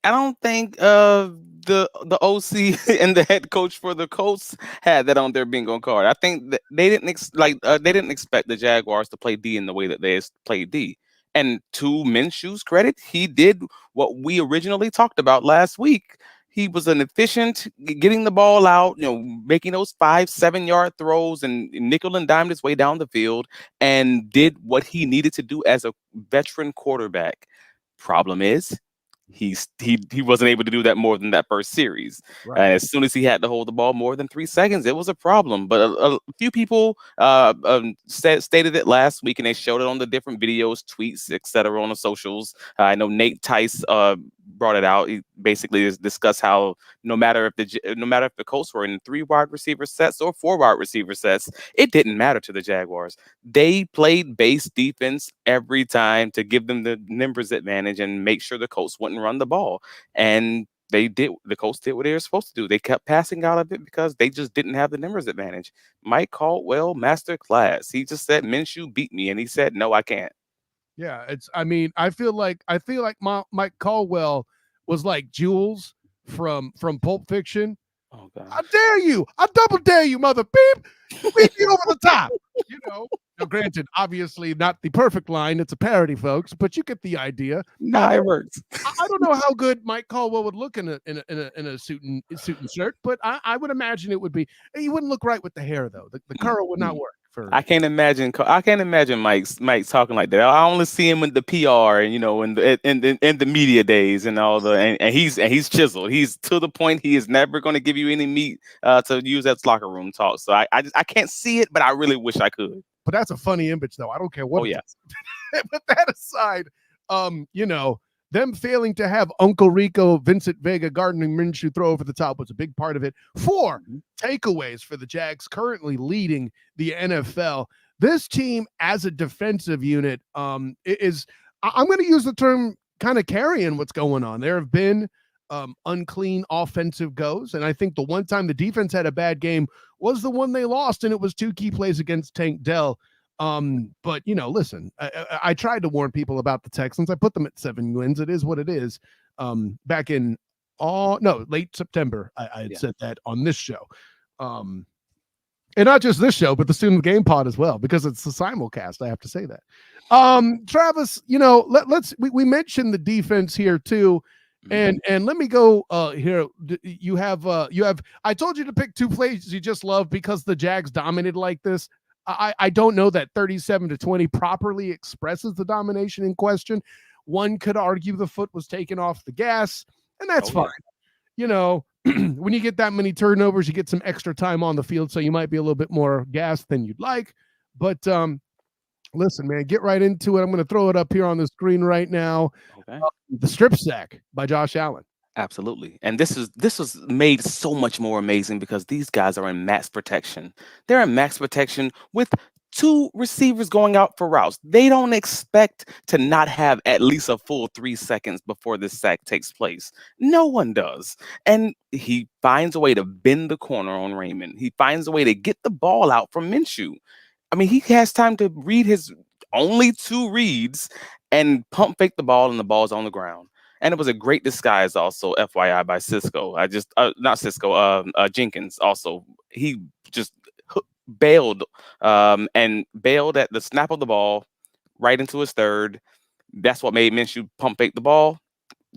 the OC and the head coach for the Colts had that on their bingo card. I think that they didn't expect the Jaguars to play D in the way that they played D. And to Minshew's credit, he did what we originally talked about last week. He was an efficient getting the ball out, making those 5-7 yard throws and nickel and dimed his way down the field and did what he needed to do as a veteran quarterback. Problem is, he wasn't able to do that more than that first series. Right. And as soon as he had to hold the ball more than 3 seconds, it was a problem. But a few people stated it last week, and they showed it on the different videos, tweets, etc. on the socials. I know Nate Tice brought it out. He basically discussed how no matter if the Colts were in 3 wide receiver sets or 4 wide receiver sets, it didn't matter to the Jaguars. They played base defense every time to give them the numbers advantage and make sure the Colts wouldn't run the ball. And the Colts did what they were supposed to do. They kept passing out of it because they just didn't have the numbers advantage. Mike Caldwell, master class. He just said, Minshew beat me. And he said, no, I can't. Yeah, I feel like Mike Caldwell was like Jules from Pulp Fiction. Oh God! I dare you! I double dare you, mother beep! Beat you over the top. Now, granted, obviously not the perfect line. It's a parody, folks, but you get the idea. Nah, it works. I don't know how good Mike Caldwell would look in a suit and shirt, but I would imagine it would be. He wouldn't look right with the hair though. The curl would not work. I can't imagine Mike talking like that. I only see him in the PR and in the media days and all and he's chiseled. He's to the point. He is never going to give you any meat to use as locker room talk. So I can't see it, but I really wish I could. But that's a funny image though. I don't care what. Oh yeah. But that aside, them failing to have Uncle Rico, Vincent Vega, Gardner Minshew throw over the top was a big part of it. 4 takeaways for the Jags currently leading the NFL. This team as a defensive unit is, I'm going to use the term kind of carrying what's going on. There have been unclean offensive goes, and I think the one time the defense had a bad game was the one they lost, and it was 2 key plays against Tank Dell. But listen, I tried to warn people about the Texans. I put them at 7 wins. It is what it is. Back in late September, I had said that on this show. And not just this show, but the Student Game Pod as well, because it's the simulcast. I have to say that. Travis, we mentioned the defense here too. And let me go here. You have I told you to pick 2 plays you just love because the Jags dominated like this. I don't know that 37-20 properly expresses the domination in question. One could argue the foot was taken off the gas, and that's fine. When you get that many turnovers, you get some extra time on the field, so you might be a little bit more gassed than you'd like. But listen, man, get right into it. I'm going to throw it up here on the screen right now. Okay. The strip sack by Josh Allen. Absolutely. And this was made so much more amazing because these guys are in max protection. They're in max protection with two receivers going out for routes. They don't expect to not have at least a full 3 seconds before this sack takes place. No one does. And he finds a way to bend the corner on Raymond. He finds a way to get the ball out from Minshew. I mean, he has time to read his only two reads and pump fake the ball, and the ball's on the ground. And it was a great disguise, also, FYI, by Cisco. Not Cisco, Jenkins. Also, he just bailed and bailed at the snap of the ball right into his third. That's what made Minshew pump fake the ball.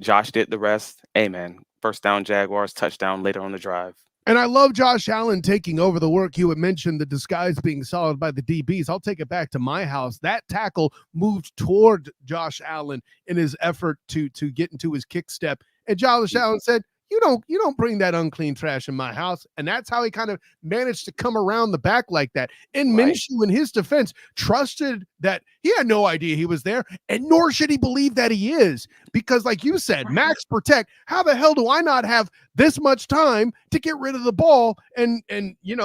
Josh did the rest. Amen. First down, Jaguars, touchdown later on the drive. And I love Josh Allen taking over the work. You had mentioned the disguise being solid by the DBs. I'll take it back to my house. That tackle moved toward Josh Allen in his effort to get into his kick step. And Josh Allen said, you don't bring that unclean trash in my house. And that's how he kind of managed to come around the back like that. And Right. Minshew, in his defense, trusted that he had no idea he was there, and nor should he believe that he is. Because like you said, max protect, how the hell do I not have this much time to get rid of the ball? And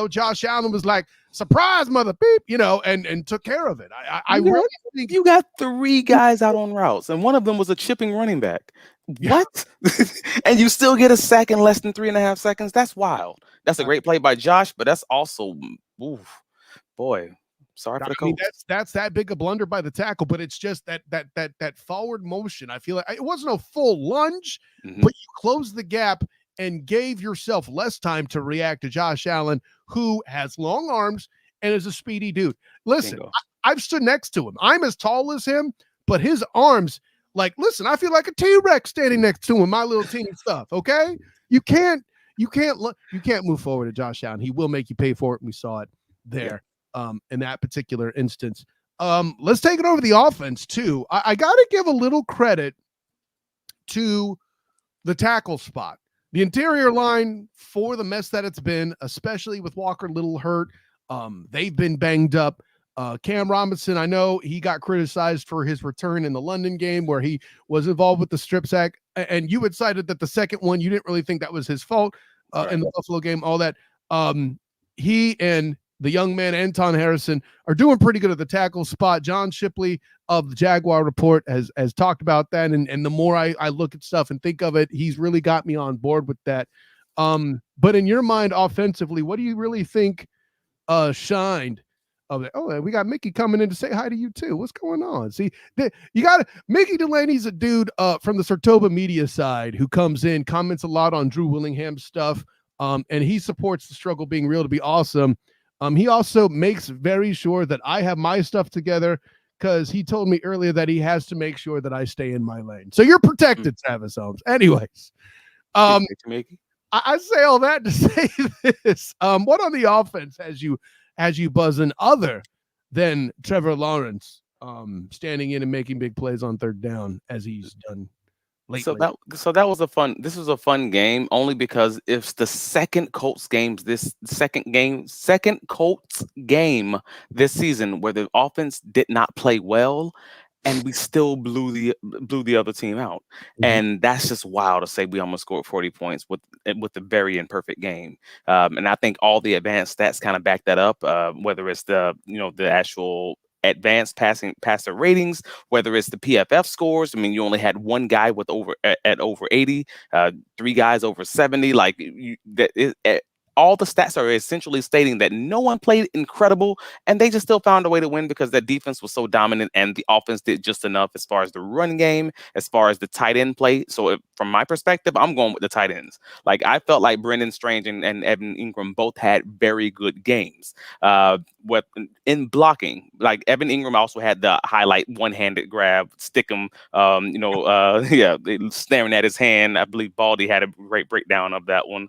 Josh Allen was like, surprise, mother beep, and took care of it. I really think You got three guys out on routes, and one of them was a chipping running back. What? And you still get a sack in less than 3.5 seconds? That's wild. That's a great play by Josh, but that's also, oof, boy, sorry for the I mean, Colts. that's that big a blunder by the tackle, but it's just that forward motion. I feel like it wasn't a full lunge, Mhm. but you closed the gap and gave yourself less time to react to Josh Allen, who has long arms and is a speedy dude. Listen, Bingo. I've stood next to him. I'm as tall as him, but his arms, like, listen, I feel like a T-Rex standing next to him, my little teeny stuff. Okay. You can't move forward to Josh Allen. He will make you pay for it. And we saw it there. In that particular instance. Let's take it over the offense too. I got to give a little credit to the tackle spot. The interior line, for the mess that it's been, especially with Walker Little hurt, they've been banged up. Cam Robinson, I know he got criticized for his return in the London game where he was involved with the strip sack, and you had cited that the second one, you didn't really think that was his fault in the Buffalo game, all that. He and the young man, Anton Harrison, are doing pretty good at the tackle spot. John Shipley of the Jaguar Report has talked about that, and the more I look at stuff and think of it, he's really got me on board with that. But in your mind, offensively, what do you really think shined? Oh, we got Mickey coming in to say hi to you too. What's going on? See, you got Mickey Delaney's a dude from the Sartoba media side who comes in, comments a lot on Drew Willingham's stuff, and he supports the struggle being real to be awesome. He also makes very sure that I have my stuff together because he told me earlier that he has to make sure that I stay in my lane. So you're protected, Travis Holmes. Anyways, I say all that to say this. What on the offense has you buzzing other than Trevor Lawrence standing in and making big plays on third down as he's done lately? So that was this was a fun game only because it's the second Colts game this season where the offense did not play well, and we still blew the other team out. And that's just wild to say we almost scored 40 points with a very imperfect game. And I think all the advanced stats kind of back that up, whether it's the actual advanced passer ratings, whether it's the PFF scores. I mean, you only had one guy with over 80, three guys over 70. Like all the stats are essentially stating that no one played incredible, and they just still found a way to win because their defense was so dominant and the offense did just enough as far as the run game, as far as the tight end play. So from my perspective, I'm going with the tight ends. Like, I felt like Brendan Strange and Evan Ingram both had very good games. In blocking, like Evan Ingram also had the highlight one-handed grab, stick him, staring at his hand. I believe Baldy had a great breakdown of that one.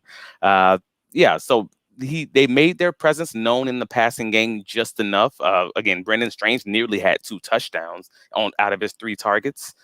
So they made their presence known in the passing game just enough. Again, Brendan Strange nearly had 2 touchdowns out of his 3 targets.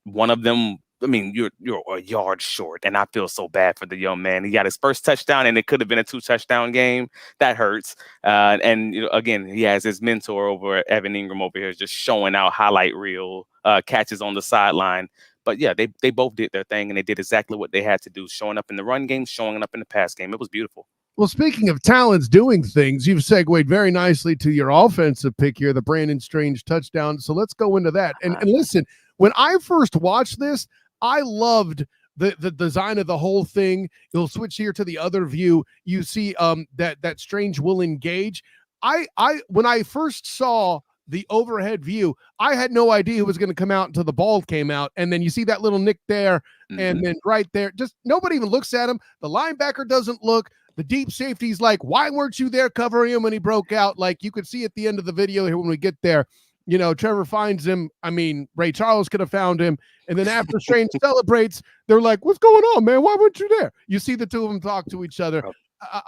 One of them, I mean, you're a yard short, and I feel so bad for the young man. He got his first touchdown, and it could have been a 2-touchdown game. That hurts. And again, he has his mentor over Evan Ingram over here, just showing out highlight reel catches on the sideline. But yeah, they both did their thing, and they did exactly what they had to do, showing up in the run game, showing up in the pass game. It was beautiful. Well, speaking of talents doing things, you've segued very nicely to your offensive pick here, the Brandon Strange touchdown. So let's go into that. And listen, when I first watched this, I loved the design of the whole thing. You'll switch here to the other view. You see that Strange will engage. I when I first saw the overhead view, I had no idea who was going to come out until the ball came out. And then you see that little nick there, and then right there, just nobody even looks at him. The linebacker doesn't look. The deep safety's like, why weren't you there covering him when he broke out? Like, you could see at the end of the video here when we get there, you know, Trevor finds him. I mean, Ray Charles could have found him. And then after Strange celebrates, they're like, what's going on, man? Why weren't you there? You see the two of them talk to each other.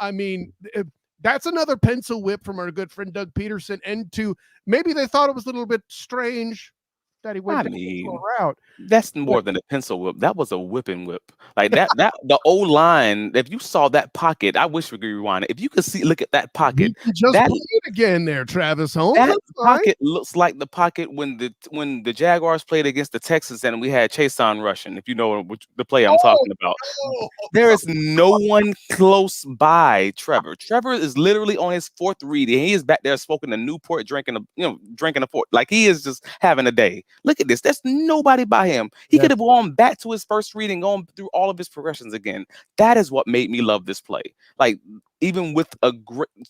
I mean, that's another pencil whip from our good friend Doug Peterson. And maybe they thought it was a little bit strange that he went the route. That's more than a pencil whip. That was a whipping whip. Like that the old line, if you saw that pocket, I wish we could rewind it. If you could look at that pocket. Just play it again there, Travis Holmes. That pocket looks like the pocket when the Jaguars played against the Texans and we had Chason rushing, if you know the play I'm talking about. No. There is no one close by Trevor. Trevor is literally on his fourth read, and he is back there smoking a Newport, drinking a fort. Like, he is just having a day. Look at this. There's nobody by him. He could have gone back to his first read and gone through all of his progressions again. That is what made me love this play. Like, even with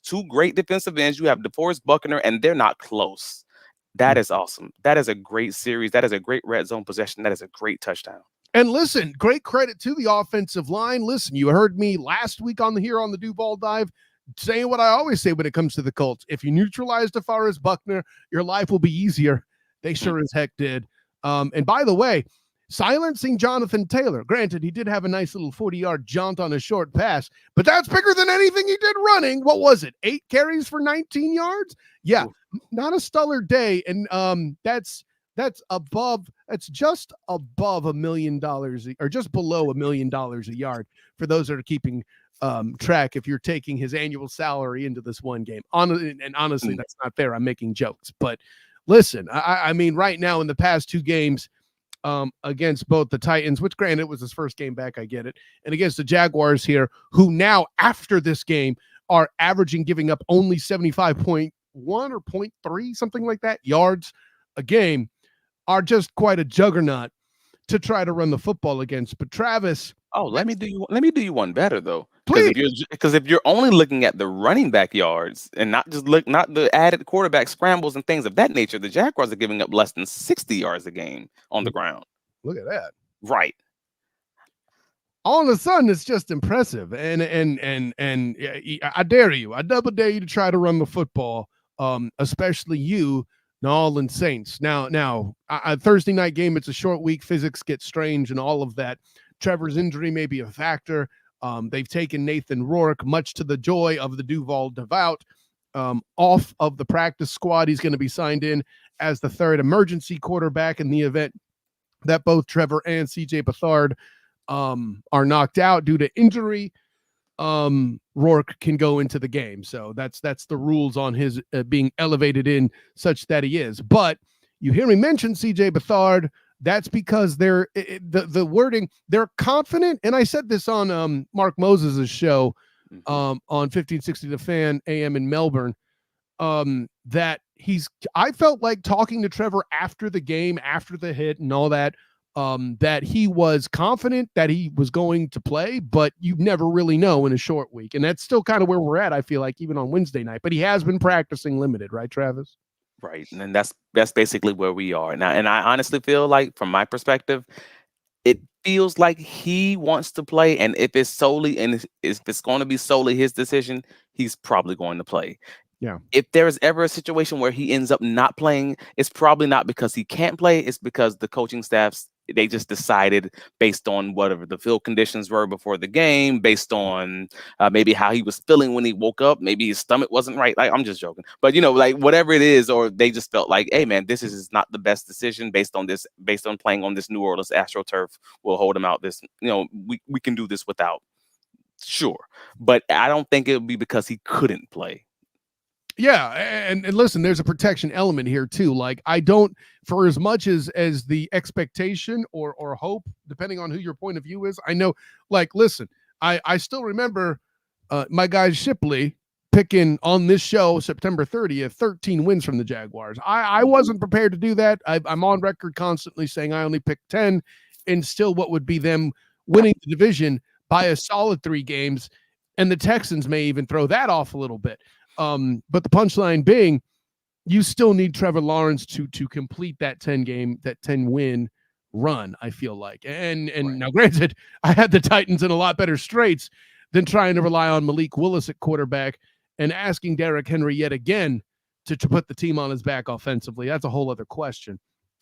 two great defensive ends, you have DeForest Buckner, and they're not close. That is awesome. That is a great series. That is a great red zone possession. That is a great touchdown. And listen, great credit to the offensive line. Listen, you heard me last week on the Duval Dive saying what I always say when it comes to the Colts. If you neutralize DeForest Buckner, your life will be easier. They sure as heck did. And by the way, silencing Jonathan Taylor. Granted, he did have a nice little 40-yard jaunt on a short pass, but that's bigger than anything he did running. What was it? 8 carries for 19 yards? Yeah, not a stellar day. And that's just above $1 million, or just below $1 million a yard for those that are keeping track. If you're taking his annual salary into this one game, honestly, that's not fair. I'm making jokes, but listen, I mean, right now in the past 2 games against both the Titans, which granted it was his first game back, I get it, and against the Jaguars here, who now after this game are giving up only 75.1 or 0.3, something like that, yards a game, are just quite a juggernaut to try to run the football against. But Travis, let me do you one better though. Please. Because if you're only looking at the running back yards and not the added quarterback scrambles and things of that nature, the Jaguars are giving up less than 60 yards a game on the ground. Look at that. Right. All of a sudden, it's just impressive. And I dare you. I double dare you to try to run the football, especially you, New Orleans Saints. Now, a Thursday night game, it's a short week. Physics get strange and all of that. Trevor's injury may be a factor. They've taken Nathan Rourke, much to the joy of the Duval Devout, off of the practice squad. He's going to be signed in as the third emergency quarterback in the event that both Trevor and CJ Beathard are knocked out due to injury. Rourke can go into the game. So that's the rules on his being elevated in such that he is. But you hear me mention CJ Beathard. That's because they're the wording, they're confident. And I said this on Mark Moses' show on 1560 The Fan AM in Melbourne, that I felt like talking to Trevor after the game, after the hit and all that, that he was confident that he was going to play, but you never really know in a short week. And that's still kind of where we're at, I feel like, even on Wednesday night. But he has been practicing limited, right, Travis? Right. And that's basically where we are now. And I honestly feel like, from my perspective, it feels like he wants to play. And if it's going to be solely his decision, he's probably going to play. Yeah. If there is ever a situation where he ends up not playing, it's probably not because he can't play. It's because the coaching staffs, they just decided, based on whatever the field conditions were before the game, based on maybe how he was feeling when he woke up, maybe his stomach wasn't right. Like, I'm just joking, but like whatever it is, or they just felt like, hey man, this is not the best decision based on playing on this New Orleans AstroTurf. We'll hold him out. This, we can do this without. Sure, but I don't think it would be because he couldn't play. Yeah, and listen, there's a protection element here too. Like I don't, for as much as the expectation or hope, depending on who your point of view is. I know, like, listen, I still remember my guy Shipley picking on this show September 30th 13 wins from the Jaguars. I wasn't prepared to do that. I'm on record constantly saying I only picked 10, and still what would be them winning the division by a solid 3 games, and the Texans may even throw that off a little bit. But the punchline being, you still need Trevor Lawrence to complete that 10 win run, I feel like. And right. Now granted, I had the Titans in a lot better straits than trying to rely on Malik Willis at quarterback and asking Derrick Henry yet again to put the team on his back offensively. That's a whole other question.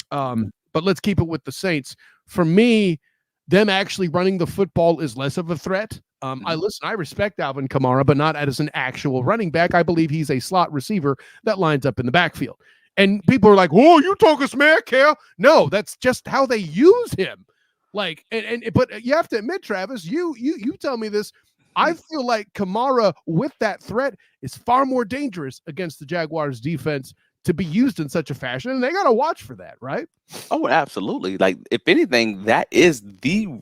But let's keep it with the Saints. For me, them actually running the football is less of a threat. I respect Alvin Kamara, but not as an actual running back. I believe he's a slot receiver that lines up in the backfield. And people are like, "Oh, you talking smack, Cal?" No, that's just how they use him. Like, but you have to admit, Travis, you tell me this. I feel like Kamara with that threat is far more dangerous against the Jaguars defense to be used in such a fashion, and they got to watch for that, right? Oh, absolutely. Like, if anything, that is the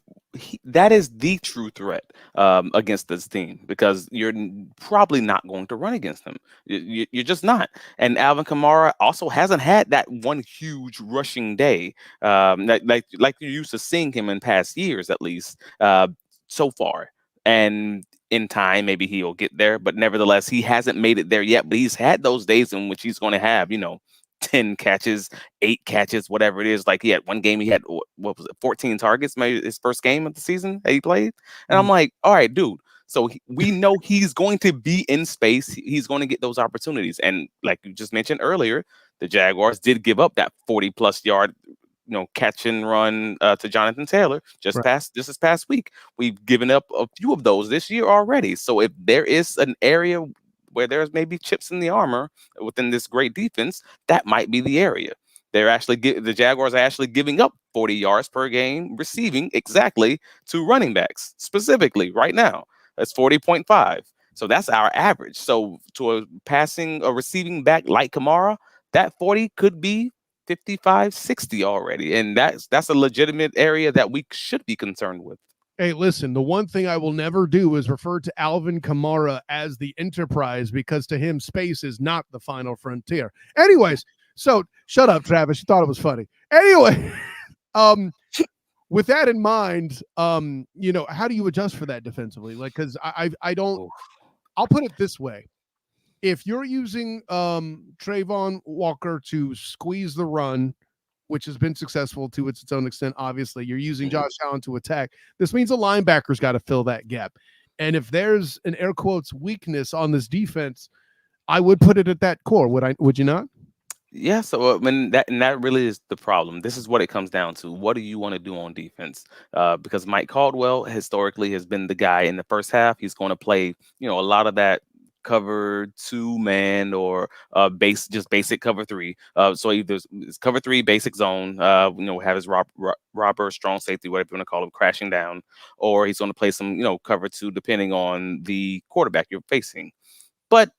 true threat against this team, because you're probably not going to run against them. You're just not. And Alvin Kamara also hasn't had that one huge rushing day, like you're used to seeing him in past years, at least so far. And in time, maybe he'll get there, but nevertheless, he hasn't made it there yet. But he's had those days in which he's going to have, 10 catches, 8 catches, whatever it is. Like, he had one game, he had, what was it, 14 targets, maybe his first game of the season that he played. And I'm like, all right, dude. So we know he's going to be in space. He's going to get those opportunities. And like you just mentioned earlier, the Jaguars did give up that 40+ yard catch and run to Jonathan Taylor just this past week. We've given up a few of those this year already. So if there is an area where there's maybe chips in the armor within this great defense, that might be the area. The Jaguars are actually giving up 40 yards per game receiving exactly to running backs specifically right now. That's 40.5. So that's our average. So to a receiving back like Kamara, that 40 could be 55, 60 already. And that's a legitimate area that we should be concerned with. Hey, listen, the one thing I will never do is refer to Alvin Kamara as the Enterprise, because to him, space is not the final frontier. Anyways, so shut up, Travis. You thought it was funny. Anyway, with that in mind, how do you adjust for that defensively? Like, because I don't, I'll put it this way. If you're using Trayvon Walker to squeeze the run, which has been successful to its own extent, obviously, you're using Josh Allen to attack. This means a linebacker's got to fill that gap. And if there's an air quotes weakness on this defense, I would put it at that core. Would you not? Yeah, so that really is the problem. This is what it comes down to. What do you want to do on defense? Because Mike Caldwell historically has been the guy in the first half. He's going to play, a lot of that cover 2 man or basic cover 3. So either it's cover 3 basic zone, have his robber, strong safety, whatever you want to call him, crashing down, or he's going to play some, cover 2 depending on the quarterback you're facing. But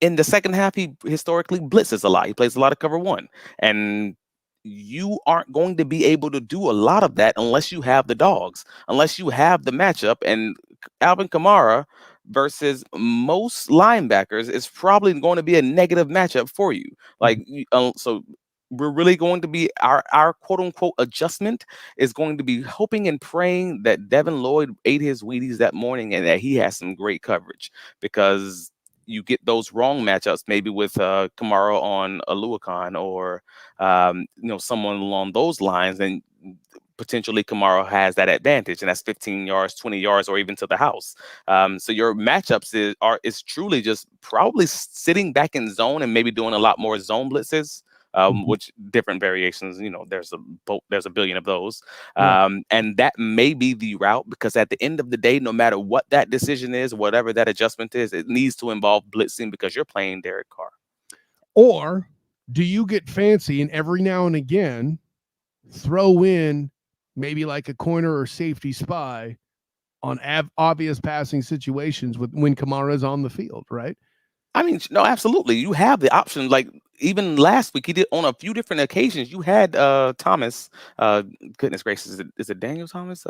in the second half, he historically blitzes a lot. He plays a lot of cover 1, and you aren't going to be able to do a lot of that unless you have the dogs, unless you have the matchup. And Alvin Kamara versus most linebackers is probably going to be a negative matchup for you. Like, so we're really going to be our quote unquote adjustment is going to be hoping and praying that Devin Lloyd ate his Wheaties that morning and that he has some great coverage, because you get those wrong matchups, maybe with Kamara on Aluakon or someone along those lines, and potentially Kamara has that advantage, and that's 15 yards, 20 yards, or even to the house. So your matchups is truly just probably sitting back in zone and maybe doing a lot more zone blitzes. Which different variations, there's a billion of those. And that may be the route, because at the end of the day, no matter what that decision is, whatever that adjustment is, it needs to involve blitzing, because you're playing Derek Carr. Or do you get fancy and every now and again throw in maybe like a corner or safety spy on obvious passing situations when Kamara's on the field, right? I mean, no, absolutely. You have the option. Like even last week, he did on a few different occasions. You had Thomas. Goodness gracious, is it Daniel Thomas?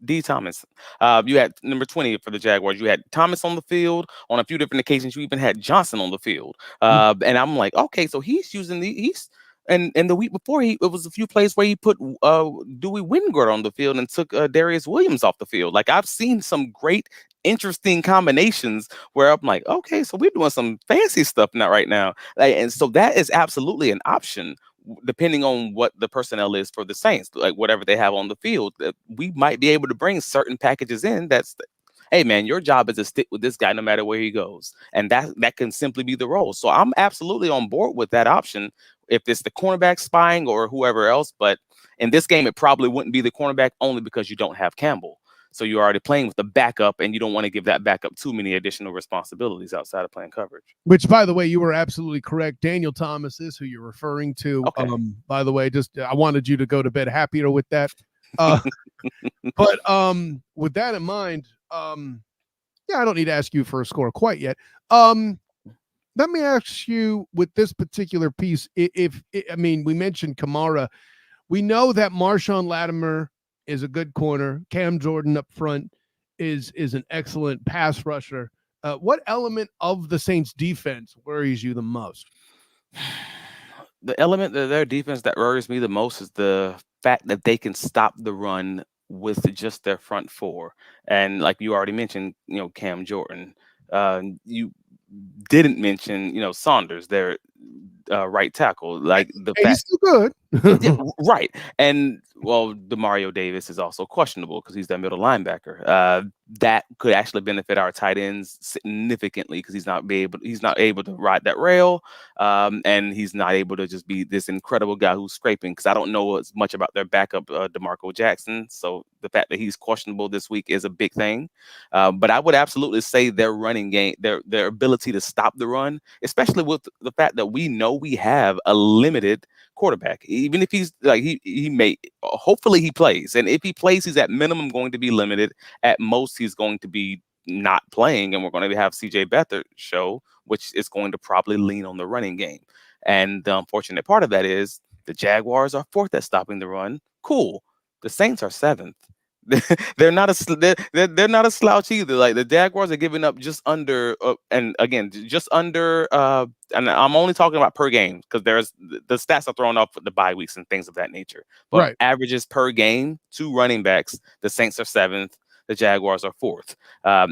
D. Thomas. You had number 20 for the Jaguars. You had Thomas on the field on a few different occasions. You even had Johnson on the field. And I'm like, okay, so he's using he's. And the week before, it was a few plays where he put Dewey Wingard on the field and took Darius Williams off the field. Like I've seen some great, interesting combinations where I'm like, okay, so we're doing some fancy stuff now right now. Like, and so that is absolutely an option depending on what the personnel is for the Saints, like whatever they have on the field, that we might be able to bring certain packages in. Hey man, your job is to stick with this guy no matter where he goes, and that can simply be the role. So I'm absolutely on board with that option if it's the cornerback spying or whoever else. But in this game, it probably wouldn't be the cornerback only because you don't have Campbell. So you're already playing with the backup, and you don't want to give that backup too many additional responsibilities outside of playing coverage. Which, by the way, you were absolutely correct. Daniel Thomas is who you're referring to. Okay. By the way, just I wanted you to go to bed happier with that. But with that in mind, yeah, I don't need to ask you for a score quite yet. Let me ask you with this particular piece, I mean, we mentioned Kamara. We know that Marshawn Latimer is a good corner. Cam Jordan up front is an excellent pass rusher. What element of the Saints defense worries you the most? The element of their defense that worries me the most is the fact that they can stop the run with just their front four. And like you already mentioned, Cam Jordan. You didn't mention, Saunders, their right tackle. Like he's still good. Yeah, right. And well, Demario Davis is also questionable because he's that middle linebacker. That could actually benefit our tight ends significantly because he's not able to ride that rail, and he's not able to just be this incredible guy who's scraping. Because I don't know as much about their backup, DeMarco Jackson. So the fact that he's questionable this week is a big thing. But I would absolutely say their running game, their ability to stop the run, especially with the fact that we know we have a limited quarterback. Even if he's like he may, hopefully he plays, and if he plays, he's at minimum going to be limited. At most, he's going to be not playing, and we're going to have CJ Beathard show, which is going to probably lean on the running game. And the unfortunate part of that is the Jaguars are fourth at stopping the run. Cool. The Saints are seventh. They're not a slouch either. Like the Jaguars are giving up just under, and again, just under. And I'm only talking about per game because there's the stats are thrown off with the bye weeks and things of that nature. But right. Averages per game, 2 running backs. The Saints are 7th. The Jaguars are 4th,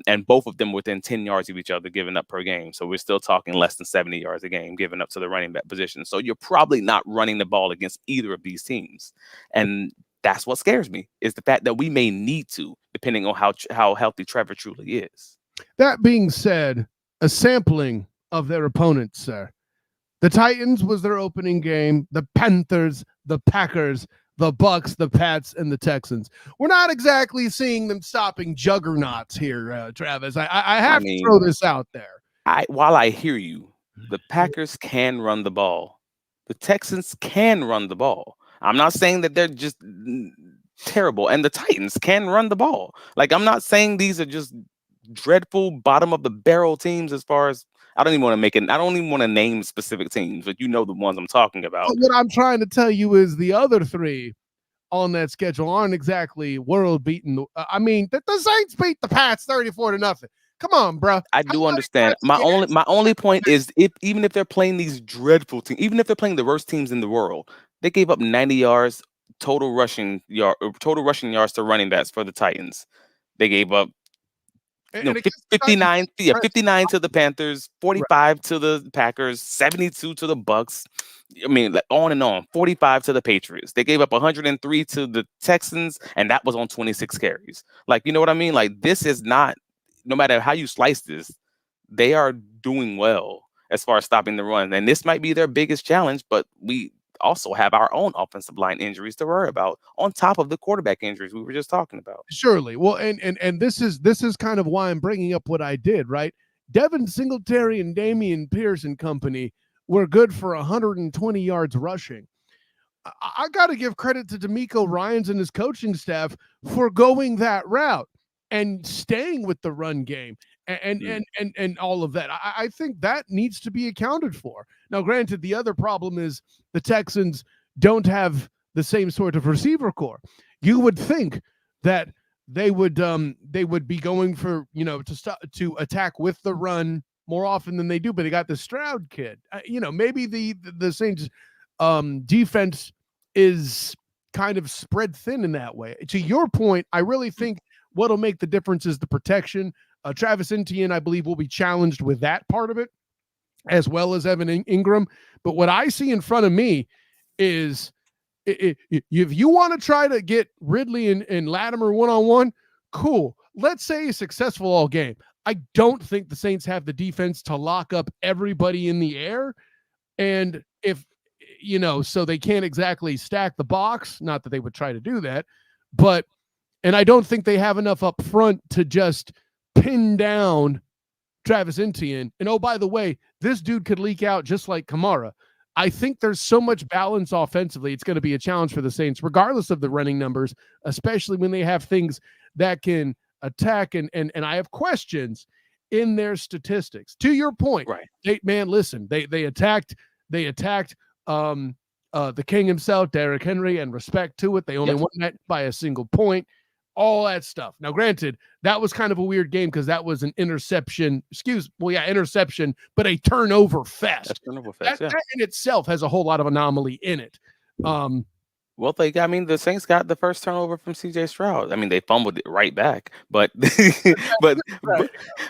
and both of them within 10 yards of each other giving up per game. So we're still talking less than 70 yards a game given up to the running back position. So you're probably not running the ball against either of these teams, and that's what scares me, is the fact that we may need to, depending on how healthy Trevor truly is. That being said, a sampling of their opponents, sir. The Titans was their opening game. The Panthers, the Packers, the Bucks, the Pats, and the Texans. We're not exactly seeing them stopping juggernauts here, Travis. I have to throw this out there. While I hear you, the Packers can run the ball. The Texans can run the ball. I'm not saying that they're just terrible, and the Titans can run the ball. Like, I'm not saying these are just dreadful bottom of the barrel teams as far as I don't even want to name specific teams, but you know the ones I'm talking about. But what I'm trying to tell you is the other 3 on that schedule aren't exactly world beaten. I mean, the Saints beat the Pats 34-0. Come on, bro. I do understand. My only point is even if they're playing these dreadful teams, even if they're playing the worst teams in the world, they gave up 90 yards total rushing yards to running backs for the Titans. They gave up 59 to the Panthers, 45 to the Packers, 72 to the Bucks. I mean, like on and on. 45 to the Patriots. They gave up 103 to the Texans, and that was on 26 carries. Like, you know what I mean? Like, this is not, no matter how you slice this, they are doing well as far as stopping the run. And this might be their biggest challenge, but we also have our own offensive line injuries to worry about on top of the quarterback injuries we were just talking about. Surely. Well, and this is kind of why I'm bringing up what I did, right? Devin Singletary and Damian Pierce and company were good for 120 yards rushing. I got to give credit to D'Amico Ryans and his coaching staff for going that route and staying with the run game and all of that. I think that needs to be accounted for. Now, granted, the other problem is the Texans don't have the same sort of receiver core. You would think that they would be going for, to attack with the run more often than they do, but they got the Stroud kid. Maybe the Saints defense is kind of spread thin in that way. To your point, I really think what'll make the difference is the protection. Travis Etienne, I believe, will be challenged with that part of it, as well as Evan Ingram. But what I see in front of me is, if you want to try to get Ridley and Latimer one-on-one, cool. Let's say he's successful all game. I don't think the Saints have the defense to lock up everybody in the air. And if, so they can't exactly stack the box, not that they would try to do that, and I don't think they have enough up front to just pin down Travis Etienne. And oh, by the way, this dude could leak out just like Kamara. I think there's so much balance offensively. It's going to be a challenge for the Saints, regardless of the running numbers, especially when they have things that can attack. And I have questions in their statistics. To your point, right? Listen, they attacked the king himself, Derrick Henry, and respect to it. They only won that by a single point. All that stuff. Now, granted, that was kind of a weird game because that was an interception, but a turnover fest. That in itself has a whole lot of anomaly in it. The Saints got the first turnover from CJ Stroud. I mean, they fumbled it right back, but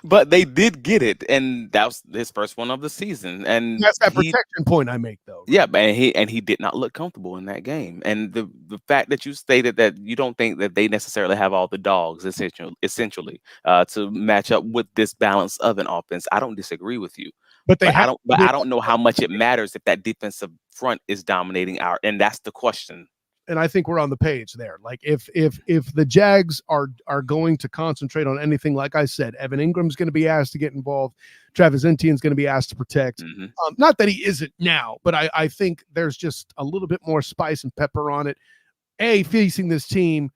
but they did get it, and that was his first one of the season. And that's that protection point I make, though. Yeah, and he did not look comfortable in that game. And the fact that you stated that you don't think that they necessarily have all the dogs, essentially, to match up with this balance of an offense, I don't disagree with you. But I don't know how much it matters if that defensive front is dominating and that's the question. And I think we're on the page there. Like if the Jags are going to concentrate on anything, like I said, Evan Ingram's going to be asked to get involved. Travis Etienne's going to be asked to protect. Mm-hmm. Not that he isn't now, but I think there's just a little bit more spice and pepper on it. A, facing this team.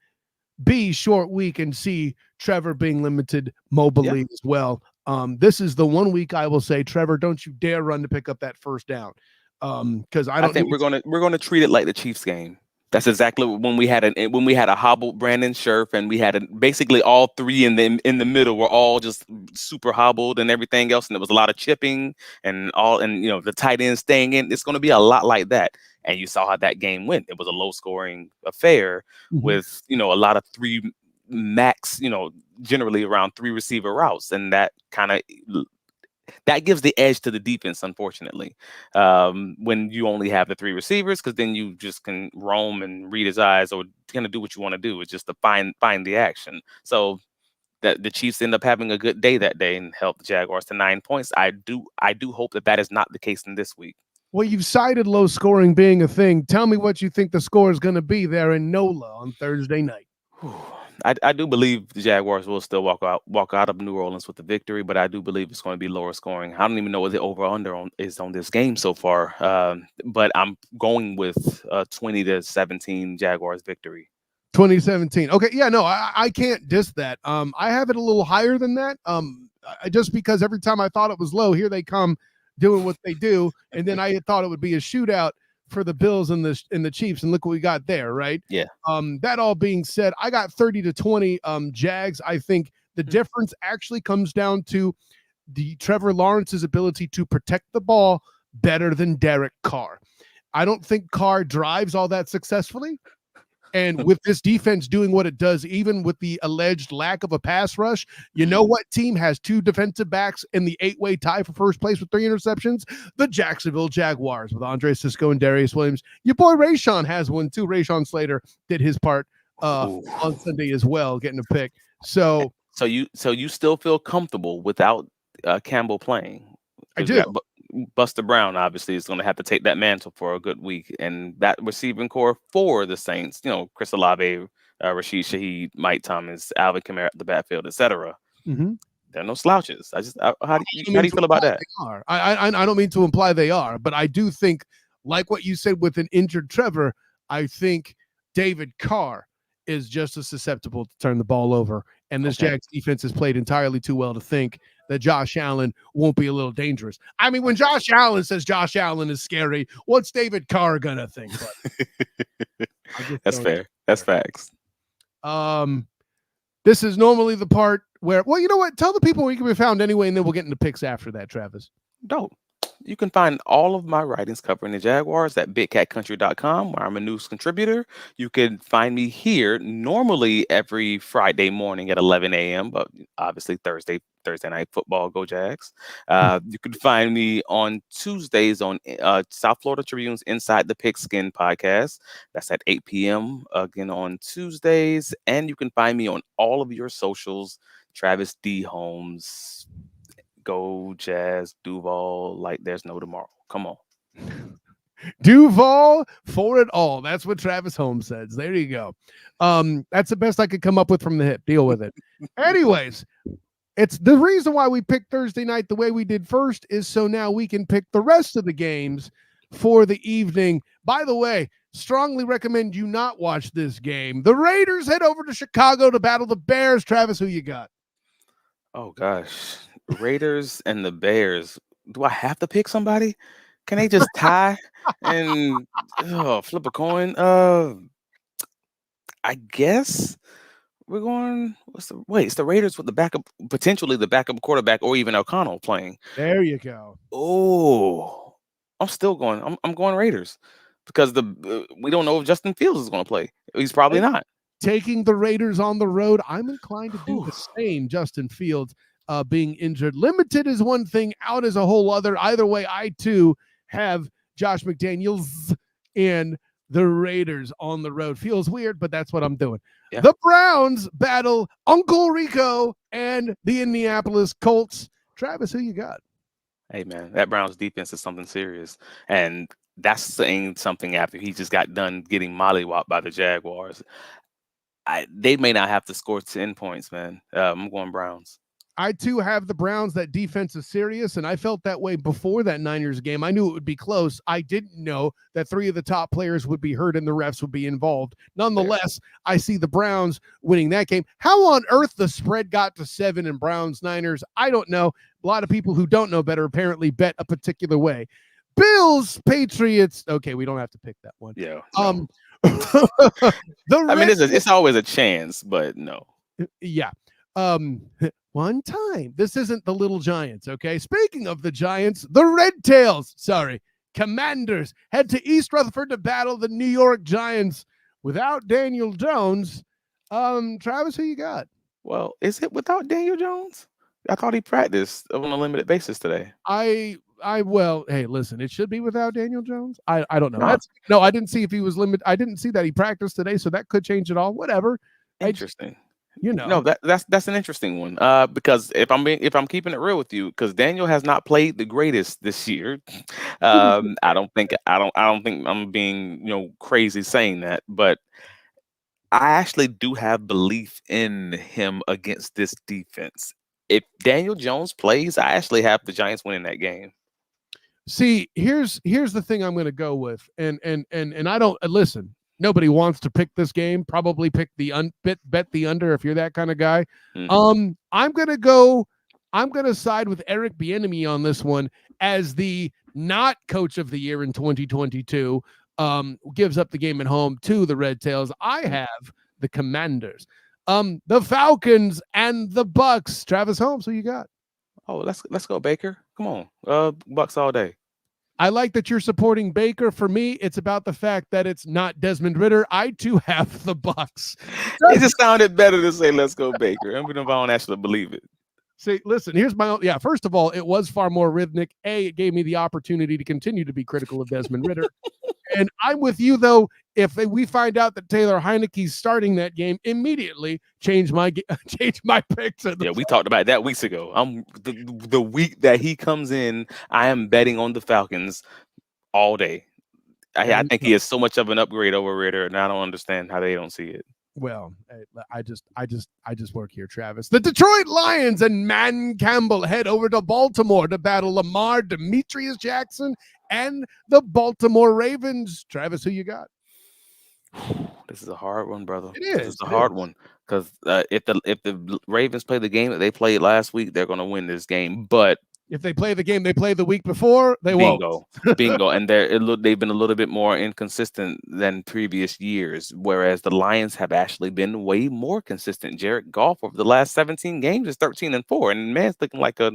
B, short week, and C, Trevor being limited mobily as well. This is the 1 week I will say, Trevor, don't you dare run to pick up that first down. Because I think we're gonna treat it like the Chiefs game. That's exactly when we had a hobbled Brandon Scherf, and we had basically all three in the middle were all just super hobbled and everything else, and there was a lot of chipping and the tight end staying in. It's going to be a lot like that, and you saw how that game went. It was a low scoring affair with a lot of three max, generally around three receiver routes, and that gives the edge to the defense, unfortunately, when you only have the three receivers, because then you just can roam and read his eyes or kind of do what you want to do. It's just to find the action. So that the Chiefs end up having a good day that day and help the Jaguars to 9 points. I do hope that is not the case in this week. Well, you've cited low scoring being a thing. Tell me what you think the score is going to be there in NOLA on Thursday night. I do believe the Jaguars will still walk out of New Orleans with the victory, but I do believe it's going to be lower scoring. I don't even know what the over-under is on this game so far, but I'm going with 20-17 Jaguars victory. 2017. Okay, yeah, no, I can't diss that. I have it a little higher than that. Just because every time I thought it was low, here they come doing what they do, and then I thought it would be a shootout for the Bills and the Chiefs, and look what we got there, right? Yeah. That all being said, I got 30-20 Jags. I think the difference actually comes down to the Trevor Lawrence's ability to protect the ball better than Derek Carr. I don't think Carr drives all that successfully. And with this defense doing what it does, even with the alleged lack of a pass rush, you know what team has two defensive backs in the 8-way tie for first place with 3 interceptions? The Jacksonville Jaguars with Andre Cisco and Darius Williams. Your boy Rashawn has one too. Rashawn Slater did his part on Sunday as well, getting a pick. So you still feel comfortable without Campbell playing? I do. Buster Brown obviously is going to have to take that mantle for a good week, and that receiving core for the Saints, Chris Olave, Rashid Shaheed, Mike Thomas, Alvin Kamara at the backfield, etc. They're no slouches. How do you feel about that? I don't mean to imply they are, but I do think, like what you said with an injured Trevor, I think David Carr is just as susceptible to turn the ball over, and this Jags defense has played entirely too well to think that Josh Allen won't be a little dangerous. I mean, when Josh Allen says Josh Allen is scary, what's David Carr gonna think? That's fair. That's facts. This is normally the part where, well, you know what? Tell the people where you can be found anyway, and then we'll get into picks after that, Travis. Dope. You can find all of my writings covering the Jaguars at bigcatcountry.com, where I'm a news contributor. You can find me here normally every Friday morning at 11 a.m., but obviously Thursday night football, go Jags. You can find me on Tuesdays on South Florida Tribune's Inside the Pigskin podcast. That's at 8 p.m. again on Tuesdays. And you can find me on all of your socials, Travis D. Holmes. Go Jazz, Duval, like there's no tomorrow. Come on. Duval for it all. That's what Travis Holmes says. There you go. That's the best I could come up with from the hip. Deal with it. Anyways, it's the reason why we picked Thursday night the way we did first is so now we can pick the rest of the games for the evening. By the way, strongly recommend you not watch this game. The Raiders head over to Chicago to battle the Bears. Travis, who you got? Oh, gosh. Raiders and the Bears. Do I have to pick somebody? Can they just tie and flip a coin? I guess we're going. It's the Raiders with the backup, potentially the backup quarterback, or even O'Connell playing. There you go. Oh, I'm still going. I'm going Raiders because we don't know if Justin Fields is going to play. He's probably not. Taking the Raiders on the road, I'm inclined to do the same. Justin Fields being injured. Limited is one thing, out is a whole other. Either way, I too have Josh McDaniels and the Raiders on the road. Feels weird, but that's what I'm doing. Yeah. The Browns battle Uncle Rico and the Indianapolis Colts. Travis, who you got? Hey, man, that Browns defense is something serious. And that's saying something after he just got done getting mollywopped by the Jaguars. They may not have to score 10 points, man. I'm going Browns. I, too, have the Browns. That defense is serious, and I felt that way before that Niners game. I knew it would be close. I didn't know that 3 of the top players would be hurt and the refs would be involved. Nonetheless, I see the Browns winning that game. How on earth the spread got to 7 in Browns-Niners, I don't know. A lot of people who don't know better apparently bet a particular way. Bills, Patriots. Okay, we don't have to pick that one. Yeah. No. It's always a chance, but no. Yeah. One time. This isn't the Little Giants, okay? Speaking of the Giants, the Red Tails, Commanders head to East Rutherford to battle the New York Giants without Daniel Jones. Travis, who you got? Well, is it without Daniel Jones? I thought he practiced on a limited basis today. Well, hey, listen, it should be without Daniel Jones. I don't know. No, I didn't see if he was limited. I didn't see that he practiced today, so that could change it all. Whatever. Interesting. No, that's an interesting one. Because if I'm keeping it real with you, because Daniel has not played the greatest this year. I don't think I'm being crazy saying that, but I actually do have belief in him against this defense. If Daniel Jones plays, I actually have the Giants winning that game. See, here's the thing I'm going to go with, and I don't listen. Nobody wants to pick this game. Probably pick bet the under if you're that kind of guy. Mm-hmm. I'm gonna side with Eric Bieniemy on this one as the not coach of the year in 2022. Gives up the game at home to the Red Tails. I have the Commanders. The Falcons and the Bucks. Travis Holmes, who you got? Oh, let's go Baker. Come on, Bucks all day. I like that you're supporting Baker. For me, it's about the fact that it's not Desmond Ridder. I too have the Bucks. It just sounded better to say let's go Baker, even if I don't actually believe it. See, listen, here's my own. Yeah, first of all, it was far more rhythmic. It gave me the opportunity to continue to be critical of Desmond Ridder. And I'm with you, though. If we find out that Taylor Heineke's starting that game, immediately change my pick to the. Yeah, we talked about that weeks ago. The week that he comes in, I am betting on the Falcons all day. I think he is so much of an upgrade over Ridder, and I don't understand how they don't see it. Well, I just work here, Travis. The Detroit Lions and Man Campbell head over to Baltimore to battle Lamar, Demetrius Jackson, and the Baltimore Ravens. Travis, who you got? The This is a hard one, brother. It This is is. a It hard is. one because if the Ravens play the game that they played last week, they're going to win this game. But If they play the game they played the week before, they won't. bingo, and they've been a little bit more inconsistent than previous years, whereas the Lions have actually been way more consistent. Jared Goff over the last 17 games is 13-4, and man's looking like a.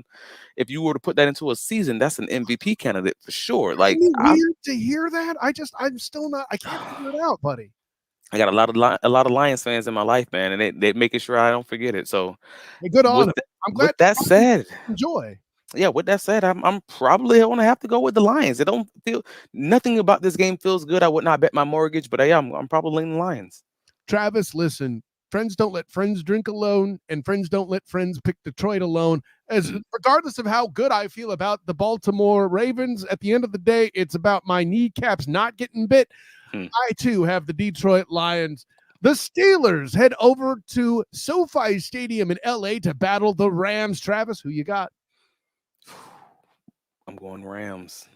If you were to put that into a season, that's an MVP candidate for sure. Like Isn't it weird to hear that? I'm still not. I can't figure it out, buddy. I got a lot of Lions fans in my life, man, and they making sure I don't forget it. So Hey, good on with him. I'm with glad that said, enjoy. yeah, with that said, I'm probably going to have to go with the Lions. It don't feel nothing about this game feels good. I would not bet my mortgage, but I'm probably leaning Lions. Travis, listen, friends don't let friends drink alone, and friends don't let friends pick Detroit alone. As regardless of how good I feel about the Baltimore Ravens, at the end of the day, it's about my kneecaps not getting bit. I too have the Detroit Lions. The Steelers head over to SoFi Stadium in LA to battle the Rams. Travis, who you got? I'm going Rams.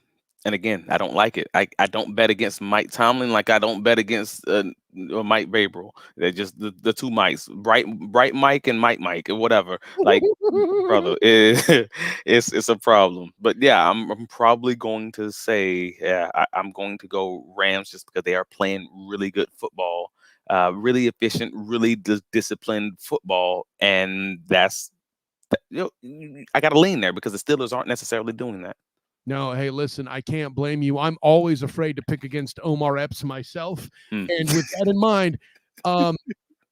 And again, I don't like it. I don't bet against Mike Tomlin like I don't bet against Mike Vrabel. They're just the two Mikes, bright Mike and Mike or whatever. Like, brother, it's a problem. But yeah, I'm probably going to say I'm going to go Rams just because they are playing really good football, really efficient, really disciplined football, and that's I got to lean there because the Steelers aren't necessarily doing that. No, hey, listen, I can't blame you. I'm always afraid to pick against Omar Epps myself. And with that in mind,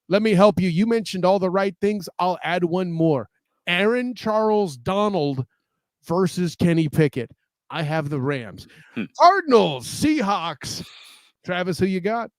let me help you. You mentioned all the right things. I'll add one more. Aaron Charles Donald versus Kenny Pickett. I have the Rams. Cardinals, Seahawks. Travis, who you got?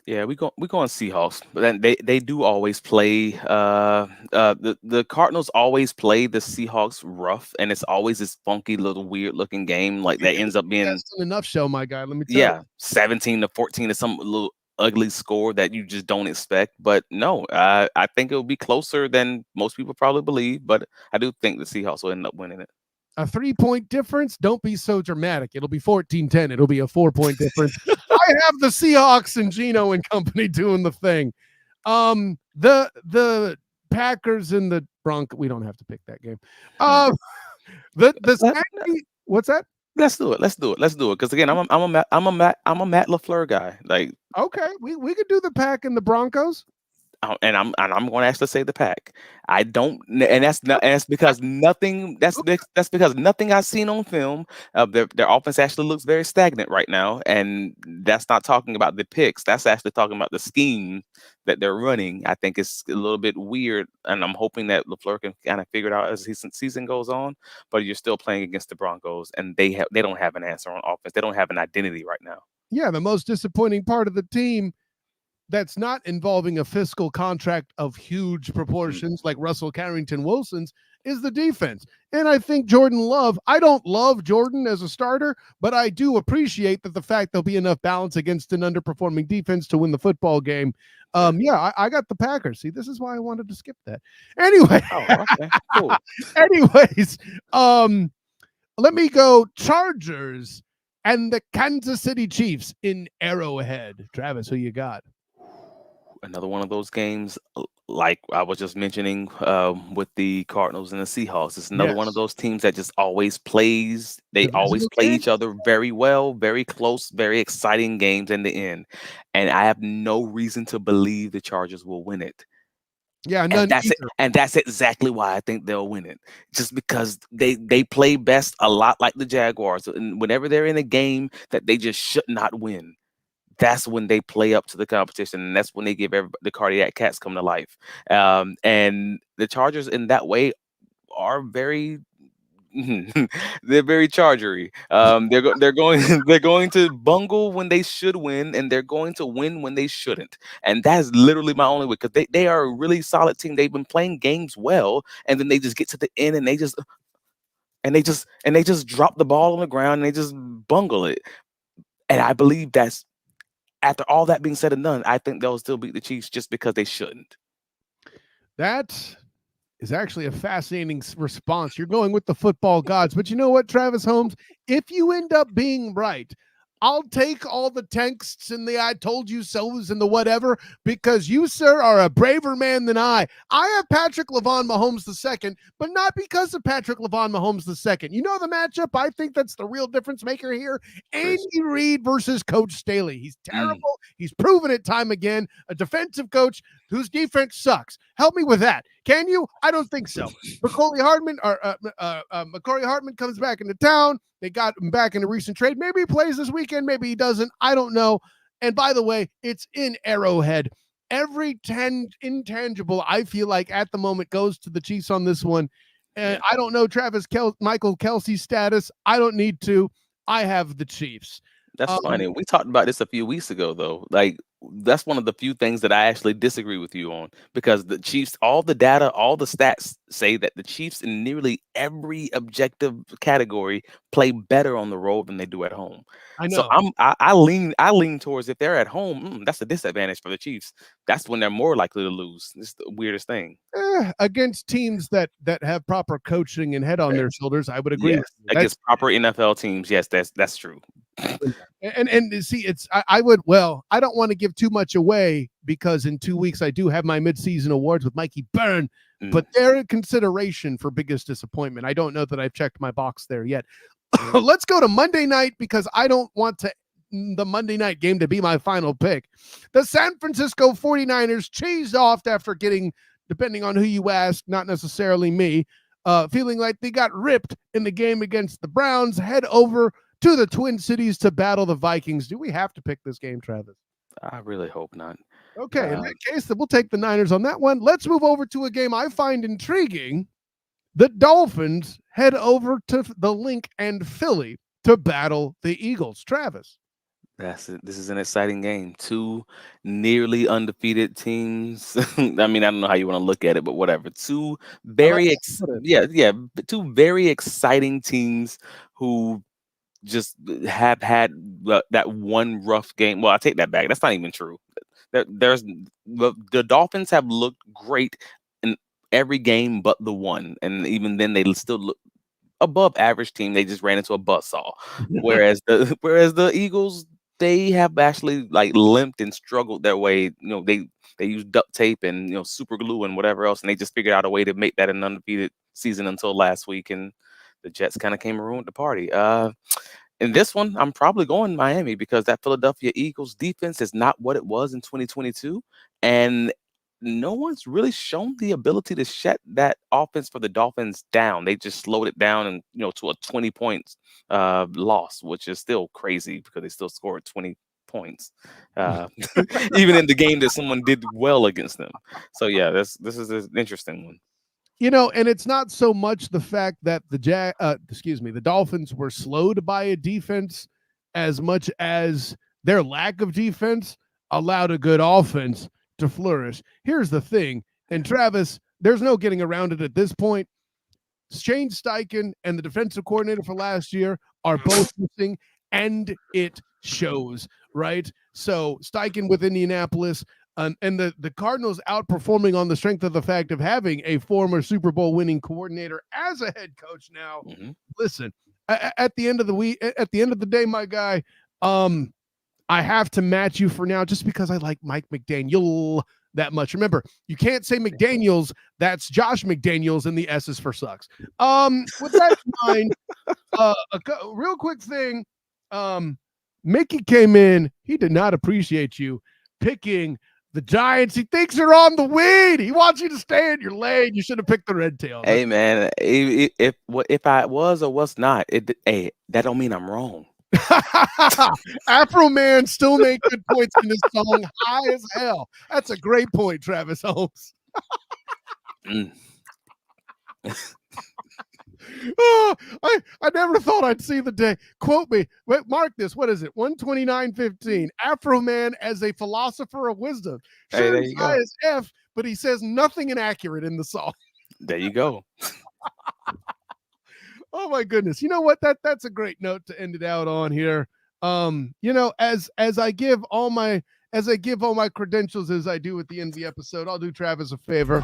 Yeah, we going Seahawks, but then they do always play. The Cardinals always play the Seahawks rough, and it's always this funky little weird looking game like that ends up being That's enough show, my guy. Let me tell you. 17-14 is some little ugly score that you just don't expect. But no, I think it'll be closer than most people probably believe. But I do think the Seahawks will end up winning it. A 3-point difference. Don't be so dramatic. It'll be 14-10. It'll be a 4-point difference. I have the Seahawks and Gino and company doing the thing. The Packers and the Broncos. We don't have to pick that game. What's that? Let's do it. Because again, I'm a Matt LaFleur guy. Like, okay, we could do the Pack and the Broncos. And I'm going to actually say the Pack. I don't, and that's because nothing. That's because nothing I've seen on film. Their offense actually looks very stagnant right now, and that's not talking about the picks. That's actually talking about the scheme that they're running. I think it's a little bit weird, and I'm hoping that LaFleur can kind of figure it out as the season goes on. But you're still playing against the Broncos, and they don't have an answer on offense. They don't have an identity right now. Yeah, the most disappointing part of the team that's not involving a fiscal contract of huge proportions like Russell Carrington Wilson's is the defense. And I think Jordan Love, I don't love Jordan as a starter, but I do appreciate that the fact there'll be enough balance against an underperforming defense to win the football game. I got the Packers. See, this is why I wanted to skip that. Anyway. Okay, cool. Anyways, let me go Chargers and the Kansas City Chiefs in Arrowhead. Travis, who you got? Another one of those games, like I was just mentioning with the Cardinals and the Seahawks. It's another one of those teams that just always plays. They always play each other very well, very close, very exciting games in the end. And I have no reason to believe the Chargers will win it. Yeah, and that's exactly why I think they'll win it. Just because they play best a lot like the Jaguars. And whenever they're in a game that they just should not win, that's when they play up to the competition, and that's when they give the cardiac cats come to life. And the Chargers in that way are very they're very chargery. They're going to bungle when they should win, and they're going to win when they shouldn't. And that's literally my only way, because they are a really solid team. They've been playing games well, and then they just get to the end and they just drop the ball on the ground and they just bungle it. And I believe that's, after all that being said and done, I think they'll still beat the Chiefs just because they shouldn't. That is actually a fascinating response. You're going with the football gods. But you know what, Travis Holmes? If you end up being right, I'll take all the texts and the I told you so's and the whatever, because you, sir, are a braver man than I. I have Patrick LaVon Mahomes II, but not because of Patrick LaVon Mahomes II. You know the matchup? I think that's the real difference maker here. Andy Reid versus Coach Staley. He's terrible. He's proven it time again. A defensive coach whose defense sucks. Help me with that. Can you? I don't think so. Mecole Hardman comes back into town. They got him back in a recent trade. Maybe he plays this weekend. Maybe he doesn't. I don't know. And by the way, it's in Arrowhead. Every intangible, I feel like, at the moment goes to the Chiefs on this one. And I don't know Michael Kelsey's status. I don't need to. I have the Chiefs. That's funny. We talked about this a few weeks ago, though. Like, that's one of the few things that I actually disagree with you on, because the Chiefs, all the data, all the stats say that the Chiefs in nearly every objective category play better on the road than they do at home. I know. So I lean towards, if they're at home, that's a disadvantage for the Chiefs. That's when they're more likely to lose. It's the weirdest thing. Against teams that have proper coaching and head on their shoulders, I would agree. Yes, against proper NFL teams, yes, that's true. And see, I don't want to give too much away, because in 2 weeks I do have my midseason awards with Mikey Byrne, but they're in consideration for biggest disappointment. I don't know that I've checked my box there yet. Let's go to Monday night, because I don't want the Monday night game to be my final pick. The San Francisco 49ers cheesed off after getting, depending on who you ask, not necessarily me, feeling like they got ripped in the game against the Browns, head over to the Twin Cities to battle the Vikings. Do we have to pick this game, Travis? I really hope not. Okay, in that case, then we'll take the Niners on that one. Let's move over to a game I find intriguing. The Dolphins head over to the Link and Philly to battle the Eagles. Travis. This is an exciting game. Two nearly undefeated teams. I mean, I don't know how you want to look at it, but whatever. Two very two very exciting teams who just have had that one rough game. Well, I take that back. That's not even true. The Dolphins have looked great in every game but the one, and even then they still look above average team. They just ran into a buzzsaw. Whereas the Eagles, they have actually like limped and struggled their way. They used duct tape and super glue and whatever else, and they just figured out a way to make that an undefeated season until last week, and the Jets kind of came and ruined the party. In this one, I'm probably going Miami, because that Philadelphia Eagles defense is not what it was in 2022, and no one's really shown the ability to shut that offense for the Dolphins down. They just slowed it down and to a 20 points loss, which is still crazy because they still scored 20 points, even in the game that someone did well against them. So yeah, this is an interesting one. And it's not so much the fact that the Dolphins were slowed by a defense as much as their lack of defense allowed a good offense to flourish. Here's the thing, and Travis, there's no getting around it at this point. Shane Steichen and the defensive coordinator for last year are both missing, and it shows, right? So Steichen with Indianapolis, and the Cardinals outperforming on the strength of the fact of having a former Super Bowl winning coordinator as a head coach now. Mm-hmm. Listen, at the end of the day, my guy, I have to match you for now just because I like Mike McDaniel that much. Remember, you can't say McDaniels. That's Josh McDaniels, and the S is for sucks. With that in mind, a real quick thing. Mickey came in. He did not appreciate you picking the Giants. He thinks you're on the weed. He wants you to stay in your lane. You should have picked the red tail. Hey, man, if I was or was not, that don't mean I'm wrong. Afro Man still made good points in this song, high as hell. That's a great point, Travis Holmes. I never thought I'd see the day. Quote me. Wait, mark this. What is it? 129.15. Afro Man as a philosopher of wisdom. Sure, he's high as F, but he says nothing inaccurate in the song. There you go. Oh my goodness. You know what? That's a great note to end it out on here. As I give all my credentials as I do at the end of the episode, I'll do Travis a favor.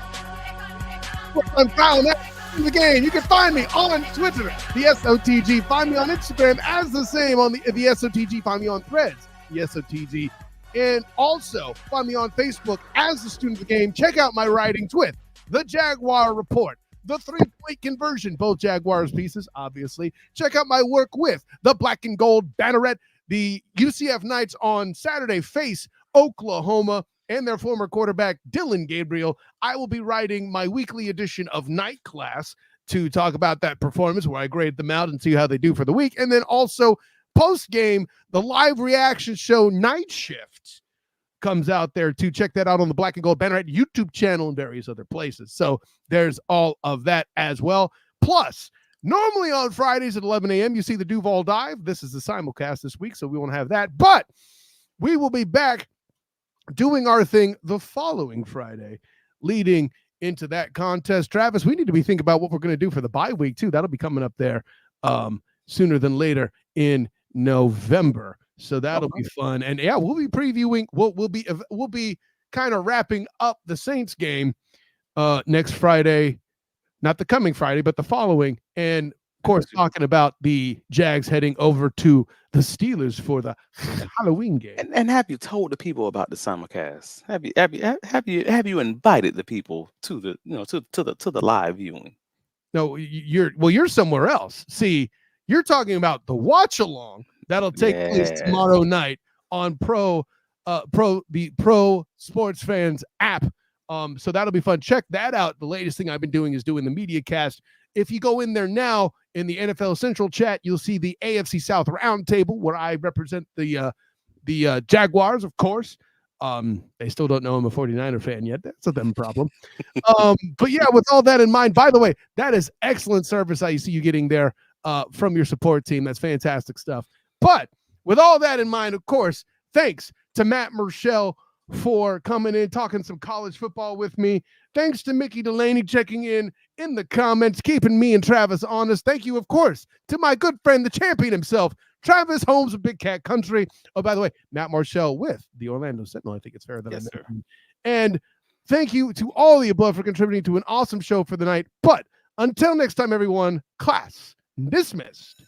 I'm proud of that. The game. You can find me on Twitter, the SoTG. Find me on Instagram as the same on the SoTG. Find me on Threads, the SoTG. And also find me on Facebook as the Student of the Game. Check out my writings with the Jaguar Report, the 3-point conversion, both Jaguars pieces, obviously. Check out my work with the Black and Gold Banneret. The UCF Knights on Saturday face Oklahoma and their former quarterback, Dylan Gabriel. I will be writing my weekly edition of Night Class to talk about that performance where I grade them out and see how they do for the week. And then also post-game, the live reaction show Night Shift comes out there too. Check that out on the Black and Gold Banner YouTube channel and various other places. So there's all of that as well. Plus, normally on Fridays at 11 a.m., you see the Duval Dive. This is the simulcast this week, so we won't have that. But we will be back doing our thing the following Friday, leading into that contest. Travis, we need to be thinking about what we're going to do for the bye week, too. That'll be coming up there sooner than later in November. So that'll be fun. And yeah, we'll be previewing. We'll be kind of wrapping up the Saints game next Friday, not the coming Friday, but the following. And of course, talking about the Jags heading over to the Steelers for the Halloween game. And have you told the people about the simulcast? Have you invited the people to the live viewing? No, you're somewhere else. See, you're talking about the watch along that'll take place tomorrow night on the Pro Sports Fans app. So that'll be fun. Check that out. The latest thing I've been doing is doing the media cast. If you go in there now in the NFL Central chat, you'll see the AFC South Roundtable where I represent the Jaguars, of course. They still don't know I'm a 49er fan yet. That's a them problem. But yeah, with all that in mind, by the way, that is excellent service I see you getting there from your support team. That's fantastic stuff. But with all that in mind, of course, thanks to Matt Murschel for coming in, talking some college football with me. Thanks to Mickey Delaney checking in the comments, keeping me and Travis honest. Thank you, of course, to my good friend, the champion himself, Travis Holmes of Big Cat Country. Oh, by the way, Matt Murschel with the Orlando Sentinel. I think it's fair that I mentioned. And thank you to all the above for contributing to an awesome show for the night. But until next time, everyone, class dismissed.